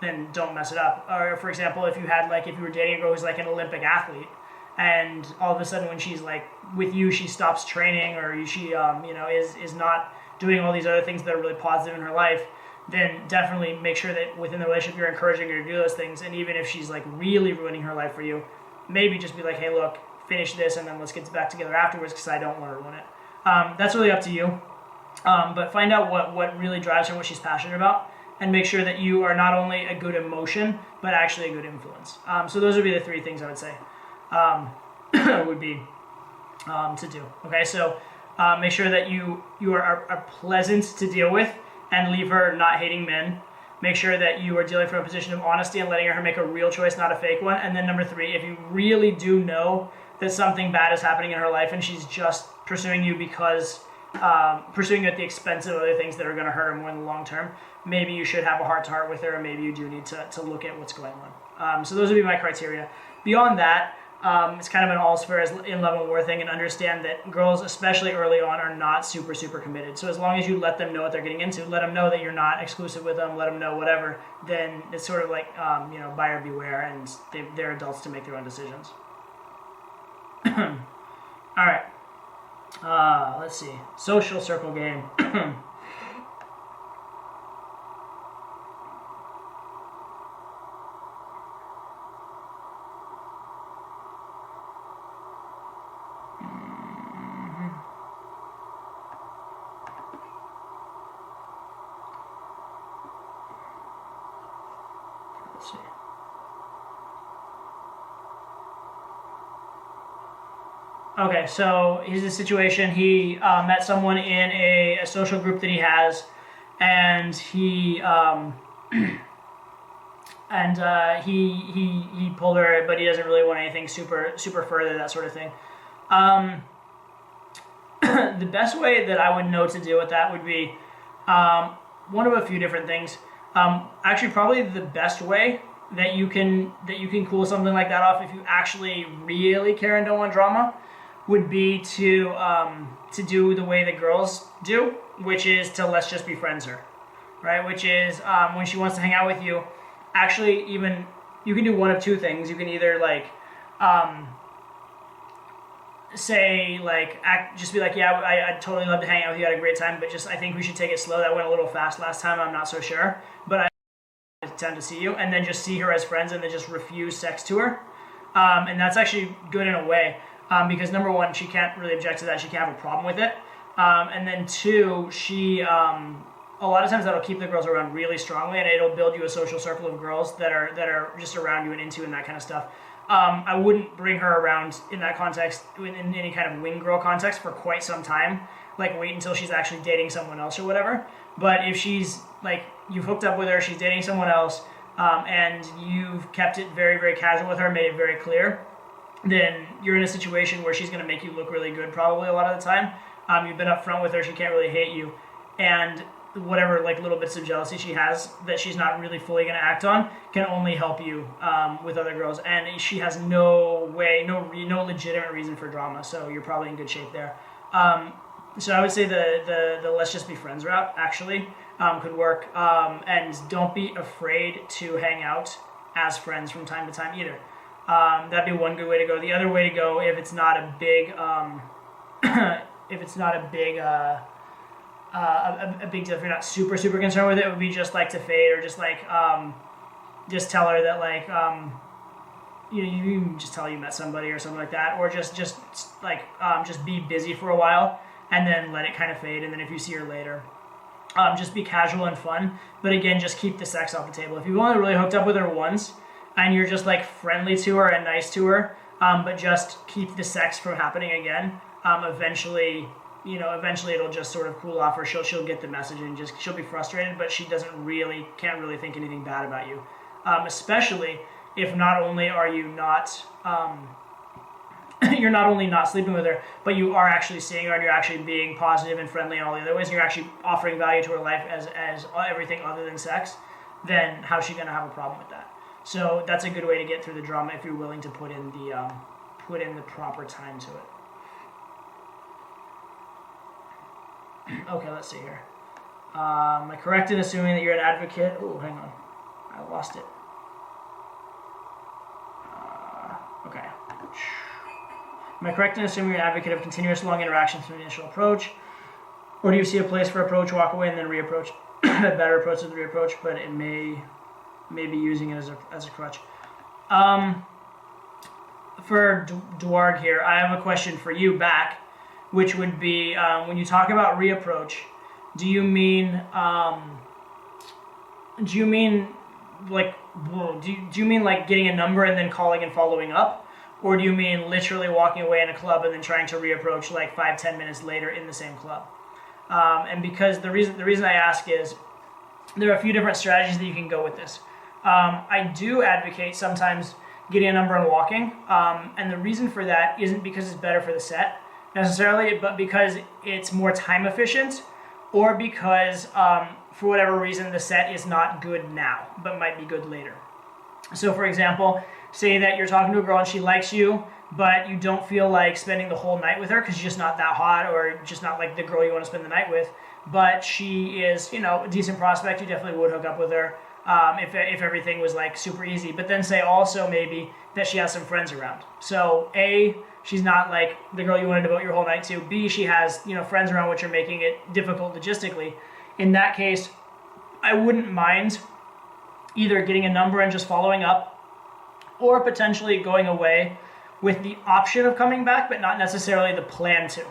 then don't mess it up. Or for example, if you were dating a girl who's like an Olympic athlete, and all of a sudden when she's like with you, she stops training, or she is not doing all these other things that are really positive in her life, then definitely make sure that within the relationship you're encouraging her to do those things. And even if she's like really ruining her life for you, maybe just be like, hey, look, finish this and then let's get back together afterwards, because I don't want to ruin it. That's really up to you. But find out what really drives her, what she's passionate about, and make sure that you are not only a good emotion, but actually a good influence. So those would be the three things I would say would be to do. Okay, so make sure that you are pleasant to deal with, and leave her not hating men. Make sure that you are dealing from a position of honesty and letting her make a real choice, not a fake one. And then number 3, if you really do know that something bad is happening in her life and she's just pursuing you because pursuing you at the expense of other things that are going to hurt her more in the long term, maybe you should have a heart-to-heart with her, and maybe you do need to look at what's going on. So those would be my criteria. Beyond that, it's kind of an all fair in love and war thing, and understand that girls, especially early on, are not super committed. So as long as you let them know what they're getting into, let them know that you're not exclusive with them, let them know whatever, then it's sort of like buyer beware, and they're adults to make their own decisions. All right. Let's see. Social circle game. Let's see. Okay, so here's the situation. He met someone in a social group that he has, and he and he pulled her, but he doesn't really want anything super further, that sort of thing. The best way that I would know to deal with that would be one of a few different things. Actually, probably the best way that you can cool something like that off, if you actually really care and don't want drama, would be to do the way that girls do, which is to let's just be friends her, right? Which is when she wants to hang out with you. Actually, even you can do one of two things. You can either like say like just be like, yeah, I'd totally love to hang out with you, I had a great time, but just I think we should take it slow. That went a little fast last time. I'm not so sure, but I intend to see you, and then just see her as friends, and then just refuse sex to her. And that's actually good in a way, because number one, she can't really object to that. She can't have a problem with it. And then two, she a lot of times that'll keep the girls around really strongly, and it'll build you a social circle of girls that are just around you and into and that kind of stuff. I wouldn't bring her around in that context, in any kind of wing girl context, for quite some time. Like wait until she's actually dating someone else or whatever. But if she's like, you've hooked up with her, she's dating someone else, and you've kept it very, very casual with her, made it very clear, then you're in a situation where she's going to make you look really good probably a lot of the time. You've been upfront with her, she can't really hate you, and whatever like little bits of jealousy she has that she's not really fully going to act on can only help you with other girls, and she has no legitimate reason for drama, so you're probably in good shape there. So I would say the let's just be friends route actually could work, and don't be afraid to hang out as friends from time to time either. That'd be one good way to go. The other way to go, if it's not a big a big deal, if you're not super concerned with it, would be just like to fade, or just like just tell her that like you can just tell her you met somebody or something like that, or just like just be busy for a while and then let it kind of fade, and then if you see her later, just be casual and fun, but again, just keep the sex off the table. If you've only really hooked up with her once and you're just like friendly to her and nice to her, but just keep the sex from happening again, eventually it'll just sort of cool off, or she'll get the message, and just she'll be frustrated, but she can't really think anything bad about you. Especially if not only are you not you're not only not sleeping with her, but you are actually seeing her, and you're actually being positive and friendly in all the other ways, and you're actually offering value to her life as everything other than sex, then how's she gonna have a problem with that? So that's a good way to get through the drama if you're willing to put in the proper time to it. Okay, let's see here. Am I correct in assuming that you're an advocate? Oh, hang on. I lost it. Okay. Am I correct in assuming you're an advocate of continuous long interactions from the initial approach? Or do you see a place for approach, walk away, and then reapproach? A better approach to the reapproach, but it may be using it as a crutch. For Duard here, I have a question for you back, which would be, when you talk about reapproach, do you mean like getting a number and then calling and following up? Or do you mean literally walking away in a club and then trying to reapproach like 5-10 minutes later in the same club? And because the reason I ask is, there are a few different strategies that you can go with this. I do advocate sometimes getting a number and walking, and the reason for that isn't because it's better for the set necessarily, but because it's more time efficient, or because for whatever reason the set is not good now but might be good later. So for example, say that you're talking to a girl and she likes you, but you don't feel like spending the whole night with her because she's just not that hot, or just not like the girl you want to spend the night with, but she is, a decent prospect. You definitely would hook up with her if everything was like super easy. But then say also maybe that she has some friends around. So A, she's not like the girl you want to devote your whole night to. B, she has friends around which are making it difficult logistically. In that case, I wouldn't mind either getting a number and just following up, or potentially going away with the option of coming back, but not necessarily the plan to.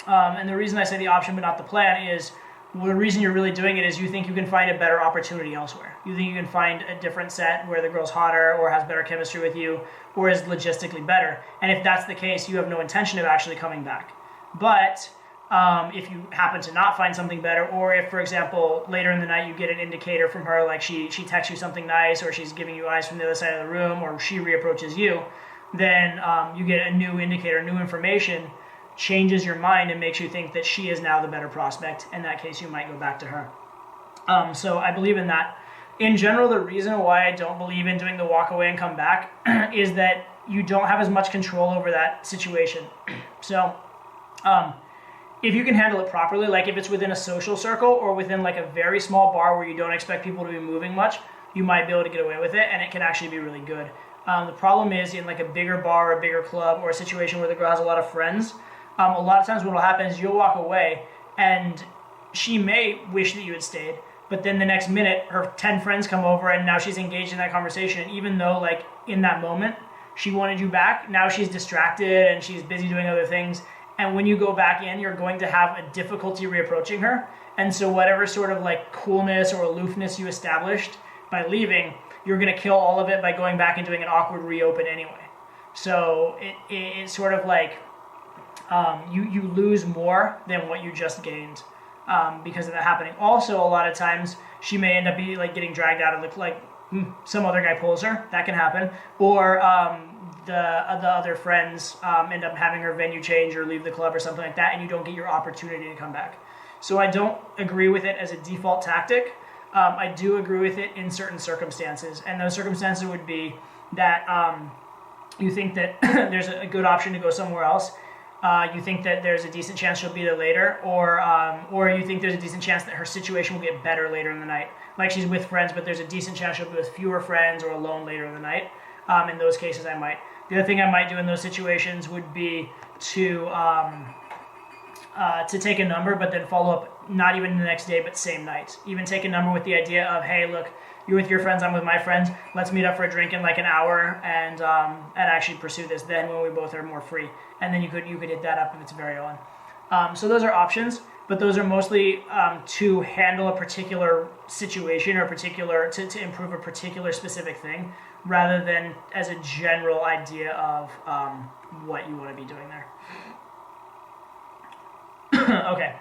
And the reason I say the option but not the plan is, the reason you're really doing it is you think you can find a better opportunity elsewhere. You think you can find a different set where the girl's hotter, or has better chemistry with you, or is logistically better. And if that's the case, you have no intention of actually coming back. But if you happen to not find something better, or if, for example, later in the night you get an indicator from her, like she texts you something nice, or she's giving you eyes from the other side of the room, or she reapproaches you, then you get a new indicator, new information, changes your mind and makes you think that she is now the better prospect. In that case, you might go back to her. So I believe in that. In general, the reason why I don't believe in doing the walk away and come back is that you don't have as much control over that situation. So if you can handle it properly, like if it's within a social circle or within like a very small bar where you don't expect people to be moving much, you might be able to get away with it, and it can actually be really good. The problem is in like a bigger bar or a bigger club or a situation where the girl has a lot of friends, a lot of times what will happen is you'll walk away and she may wish that you had stayed, but then the next minute her 10 friends come over and now she's engaged in that conversation. And even though like in that moment she wanted you back, now she's distracted and she's busy doing other things. And when you go back in, you're going to have a difficulty reapproaching her. And so whatever sort of like coolness or aloofness you established by leaving, you're going to kill all of it by going back and doing an awkward reopen anyway. So it's sort of like you lose more than what you just gained. Because of that happening. Also, a lot of times she may end up getting dragged out of some other guy pulls her. That can happen. Or the other friends end up having her venue change or leave the club or something like that, and you don't get your opportunity to come back. So I don't agree with it as a default tactic. I do agree with it in certain circumstances, and those circumstances would be that you think that there's a good option to go somewhere else. You think that there's a decent chance she'll be there later, or you think there's a decent chance that her situation will get better later in the night. Like she's with friends, but there's a decent chance she'll be with fewer friends or alone later in the night. In those cases, I might. The other thing I might do in those situations would be to take a number, but then follow up not even the next day, but same night. Even take a number with the idea of, hey, look, you're with your friends, I'm with my friends. Let's meet up for a drink in like an hour and actually pursue this then when we both are more free. And then you could hit that up if it's very on. So those are options, but those are mostly to handle a particular situation or to improve a particular specific thing, rather than as a general idea of what you want to be doing there. Okay.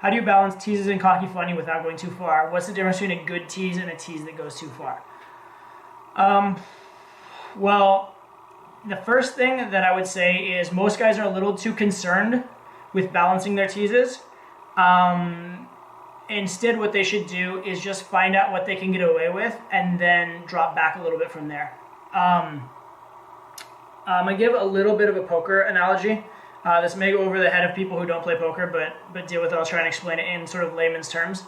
How do you balance teases and cocky funny without going too far? What's the difference between a good tease and a tease that goes too far? Well, the first thing that I would say is most guys are a little too concerned with balancing their teases. Instead, what they should do is just find out what they can get away with and then drop back a little bit from there. I'm going to give a little bit of a poker analogy. This may go over the head of people who don't play poker, but deal with it. I'll try and explain it in sort of layman's terms.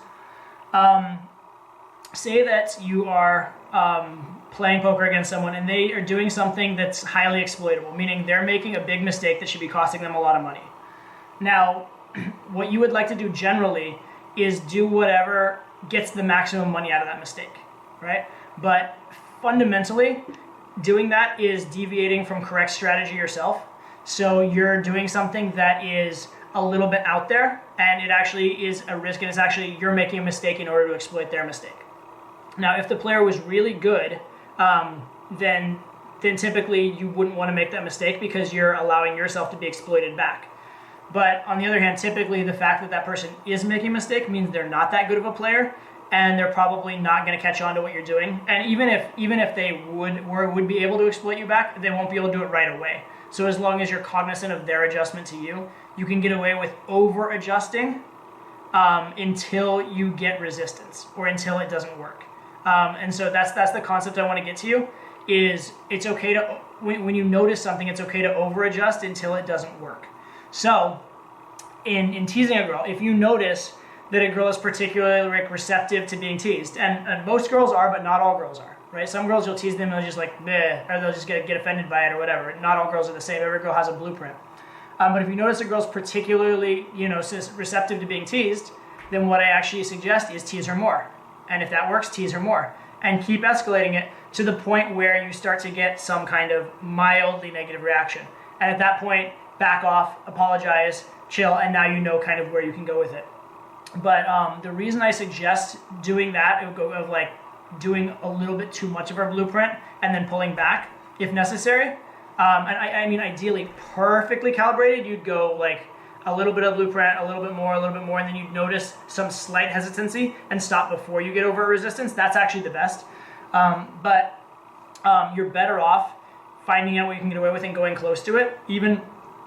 Say that you are playing poker against someone and they are doing something that's highly exploitable, meaning they're making a big mistake that should be costing them a lot of money. Now, what you would like to do generally is do whatever gets the maximum money out of that mistake, right? But fundamentally, doing that is deviating from correct strategy yourself. So you're doing something that is a little bit out there, and it actually is a risk, and it's actually you're making a mistake in order to exploit their mistake. Now, if the player was really good, then typically you wouldn't want to make that mistake because you're allowing yourself to be exploited back. But on the other hand, typically the fact that that person is making a mistake means they're not that good of a player, and they're probably not going to catch on to what you're doing. And even if they would be able to exploit you back, they won't be able to do it right away. So as long as you're cognizant of their adjustment to you, you can get away with over-adjusting until you get resistance or until it doesn't work. And so that's the concept I want to get to you, is it's okay to, when you notice something, it's okay to over-adjust until it doesn't work. So in teasing a girl, if you notice that a girl is particularly receptive to being teased, and most girls are, but not all girls are, right? Some girls you'll tease them and they'll just like, meh, or they'll just get offended by it or whatever. Not all girls are the same. Every girl has a blueprint. But if you notice a girl's particularly, receptive to being teased, then what I actually suggest is tease her more. And if that works, tease her more. And keep escalating it to the point where you start to get some kind of mildly negative reaction. And at that point, back off, apologize, chill, and now you know kind of where you can go with it. But the reason I suggest doing that, of like doing a little bit too much of our blueprint and then pulling back if necessary, and I mean ideally perfectly calibrated, you'd go like a little bit of blueprint, a little bit more, and then you notice some slight hesitancy and stop before you get over resistance. That's actually the best. But you're better off finding out what you can get away with and going close to it, even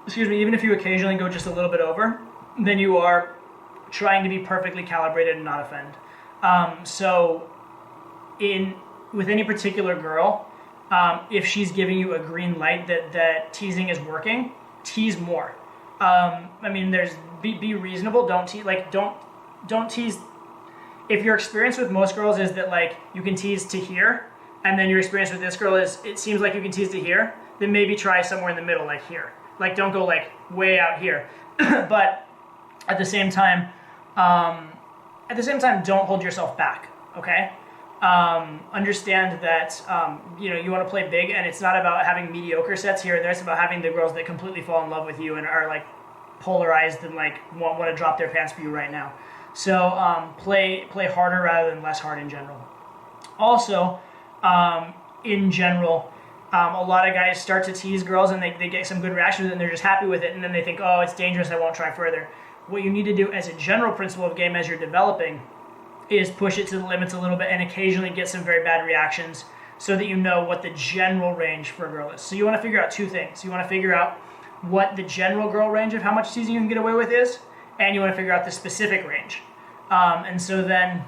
if you occasionally go just a little bit over, than you are trying to be perfectly calibrated and not offend. So with any particular girl, if she's giving you a green light that teasing is working, tease more. Be reasonable. Don't tease. If your experience with most girls is that like you can tease to here, and then your experience with this girl is it seems like you can tease to here, then maybe try somewhere in the middle, like here. Like don't go like way out here, but at the same time, don't hold yourself back. Okay. Understand that you want to play big, and it's not about having mediocre sets here and there. It's about having the girls that completely fall in love with you and are like polarized and like want to drop their pants for you right now. So play harder rather than less hard in general. Also, in general, a lot of guys start to tease girls and they get some good reactions and they're just happy with it, and then they think, oh, it's dangerous, I won't try further. What you need to do as a general principle of game as you're developing is push it to the limits a little bit and occasionally get some very bad reactions so that you know what the general range for a girl is. So you want to figure out two things. You want to figure out what the general girl range of how much teasing you can get away with is, and you want to figure out the specific range. And so then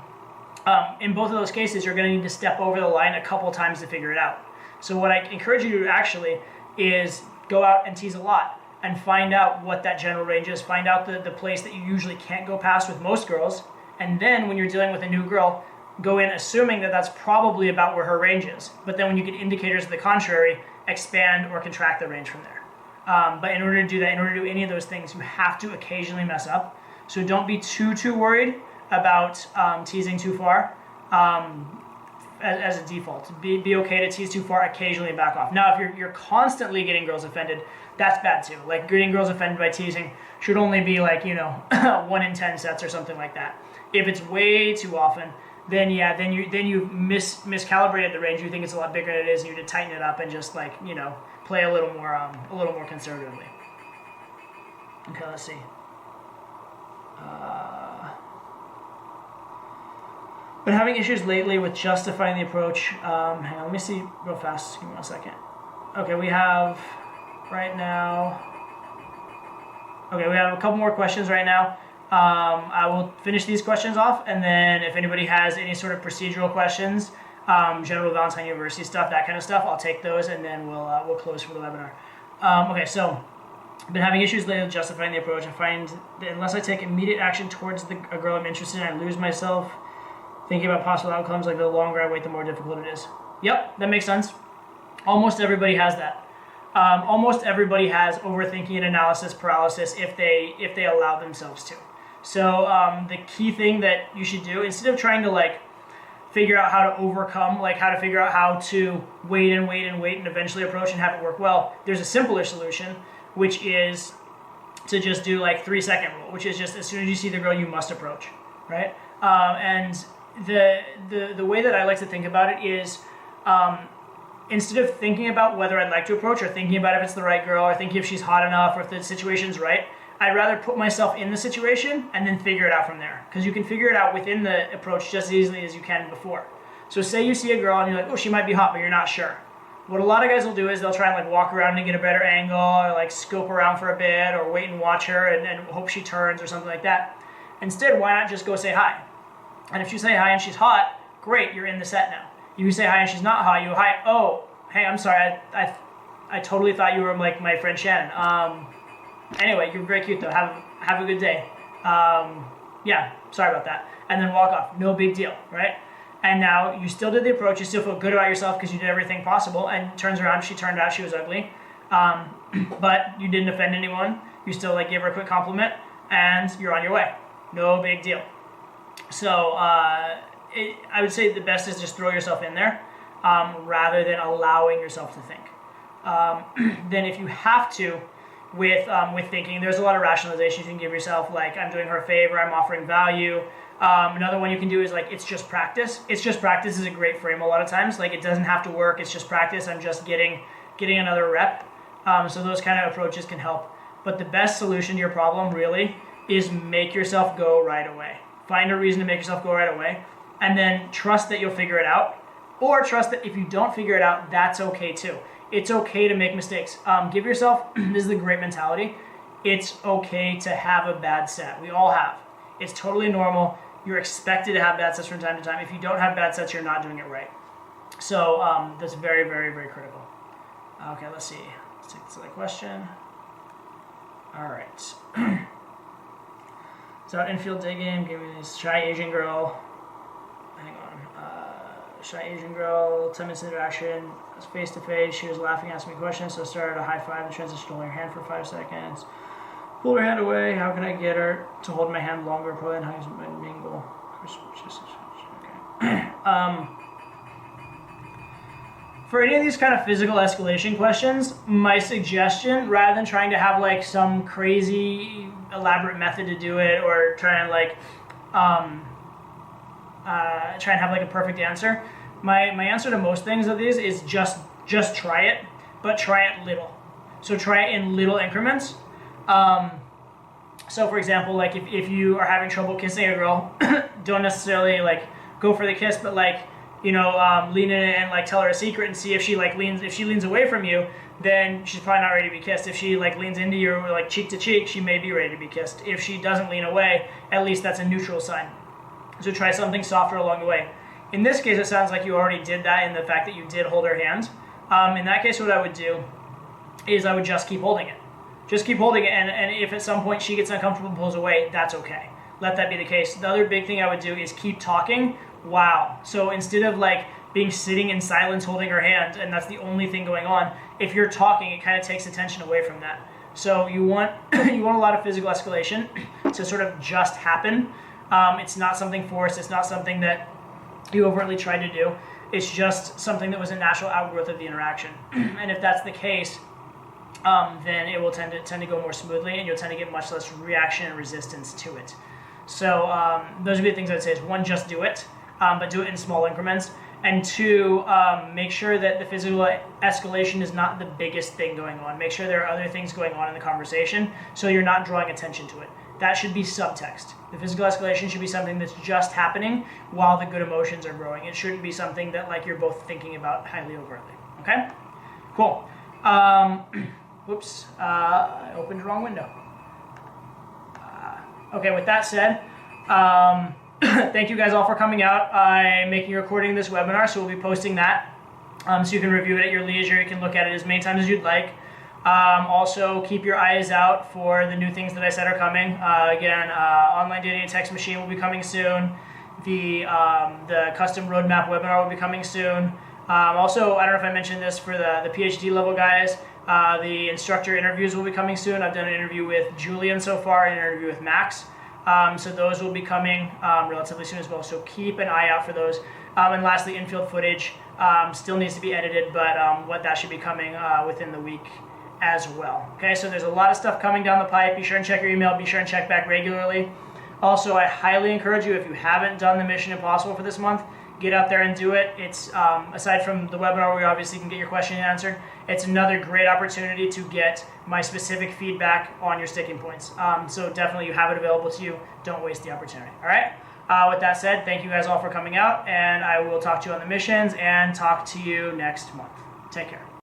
in both of those cases, you're going to need to step over the line a couple times to figure it out. So what I encourage you to do actually is go out and tease a lot and find out what that general range is. Find out the place that you usually can't go past with most girls. And then when you're dealing with a new girl, go in assuming that that's probably about where her range is. But then when you get indicators of the contrary, expand or contract the range from there. But in order to do that, in order to do any of those things, you have to occasionally mess up. So don't be too worried about teasing too far as a default. Be okay to tease too far, occasionally and back off. Now, if you're constantly getting girls offended, that's bad too. Like getting girls offended by teasing should only be like, 1 in 10 sets or something like that. If it's way too often, then you miscalibrated the range. You think it's a lot bigger than it is, and you need to tighten it up and just play a little more conservatively. Okay, let's see. Been having issues lately with justifying the approach. Hang on, let me see real fast. Give me 1 second. Okay, we have right now. Okay, we have a couple more questions right now. I will finish these questions off, and then if anybody has any sort of procedural questions, general Valentine University stuff, that kind of stuff, I'll take those, and then we'll close for the webinar. Okay, so I've been having issues lately with justifying the approach. I find that unless I take immediate action towards a girl I'm interested in, I lose myself thinking about possible outcomes. Like the longer I wait, the more difficult it is. Yep, that makes sense. Almost everybody has that. Almost everybody has overthinking and analysis paralysis if they allow themselves to. So the key thing that you should do, instead of trying to figure out how to overcome, how to figure out how to wait and eventually approach and have it work well, there's a simpler solution, which is to just do 3-second rule, which is just as soon as you see the girl, you must approach, right? And the way that I like to think about it is instead of thinking about whether I'd like to approach or thinking about if it's the right girl or thinking if she's hot enough or if the situation's right, I'd rather put myself in the situation and then figure it out from there. Because you can figure it out within the approach just as easily as you can before. So say you see a girl and you're like, oh, she might be hot, but you're not sure. What a lot of guys will do is they'll try and walk around and get a better angle or scope around for a bit or wait and watch her and hope she turns or something like that. Instead, why not just go say hi? And if you say hi and she's hot, great, you're in the set now. You say hi and she's not hot, you go, hi, oh, hey, I'm sorry, I totally thought you were my friend Shannon. Anyway, you're very cute though. Have a good day. Yeah, sorry about that. And then walk off. No big deal, right? And now you still did the approach. You still feel good about yourself because you did everything possible. And turns around, she turned out she was ugly. But you didn't offend anyone. You still gave her a quick compliment, and you're on your way. No big deal. So I would say the best is just throw yourself in there rather than allowing yourself to think. Then if you have to, with thinking, there's a lot of rationalizations you can give yourself, like I'm doing her a favor, I'm offering value. Another one you can do is it's just practice. It's just practice is a great frame a lot of times. It doesn't have to work. It's just practice. I'm just getting another rep. So those kind of approaches can help. But the best solution to your problem really is make yourself go right away. Find a reason to make yourself go right away, and then trust that you'll figure it out, or trust that if you don't figure it out, that's okay too. It's okay to make mistakes. Give yourself, this is the great mentality, it's okay to have a bad set. We all have. It's totally normal. You're expected to have bad sets from time to time. If you don't have bad sets, you're not doing it right. So that's very, very, very critical. Okay, let's see. Let's take this other question. All right. So infield day game, give me this shy Asian girl. Hang on. Shy Asian girl, 10 minutes interaction. I was face to face. She was laughing, asking me questions. So I started a high five and transitioned to hold her hand for 5 seconds. Pulled her hand away. How can I get her to hold my hand longer? Probably in hugs and mingle. Okay. For any of these kind of physical escalation questions, my suggestion, rather than trying to have like some crazy elaborate method to do it, or try and like try and have like a perfect answer, my answer to most things of these is just try it, but try it little. So try it in little increments. So for example, like if you are having trouble kissing a girl, don't necessarily like go for the kiss, but like, you know, lean in and like tell her a secret and see if she like leans away from you, then she's probably not ready to be kissed. If she like leans into you like cheek to cheek, she may be ready to be kissed. If she doesn't lean away, at least that's a neutral sign. So try something softer along the way. In this case, it sounds like you already did that in the fact that you did hold her hand. In that case, what I would do is I would just keep holding it. Just keep holding it, and if at some point she gets uncomfortable and pulls away, that's okay. Let that be the case. The other big thing I would do is keep talking. Wow. So instead of like being sitting in silence holding her hand, and that's the only thing going on, if you're talking, it kind of takes attention away from that. So you want you want a lot of physical escalation to sort of just happen. It's not something forced. It's not something that you overtly tried to do. It's just something that was a natural outgrowth of the interaction. And if that's the case, then it will tend to go more smoothly, and you'll tend to get much less reaction and resistance to it. So those would be the things I'd say is, one, just do it, but do it in small increments. And two, make sure that the physical escalation is not the biggest thing going on. Make sure there are other things going on in the conversation, so you're not drawing attention to it. That should be subtext. The physical escalation should be something that's just happening while the good emotions are growing. It shouldn't be something that like you're both thinking about highly overtly. Okay? Cool. Whoops, I opened the wrong window. Okay, with that said, thank you guys all for coming out. I'm making a recording of this webinar, so we'll be posting that. So you can review it at your leisure. You can look at it as many times as you'd like. Also, keep your eyes out for the new things that I said are coming. Again, online dating and text machine will be coming soon. The custom roadmap webinar will be coming soon. Also, I don't know if I mentioned this for the PhD level guys. The instructor interviews will be coming soon. I've done an interview with Julian so far, and an interview with Max. So those will be coming relatively soon as well. So keep an eye out for those. And lastly, infield footage still needs to be edited, but that should be coming within the week as well. Okay, so there's a lot of stuff coming down the pipe. Be sure and check your email. Be sure and check back regularly. Also, I highly encourage you, if you haven't done the Mission Impossible for this month, get out there and do it. It's aside from the webinar where you obviously can get your question answered, it's another great opportunity to get my specific feedback on your sticking points. So definitely you have it available to you. Don't waste the opportunity. All right? With that said, thank you guys all for coming out, and I will talk to you on the missions and talk to you next month. Take care.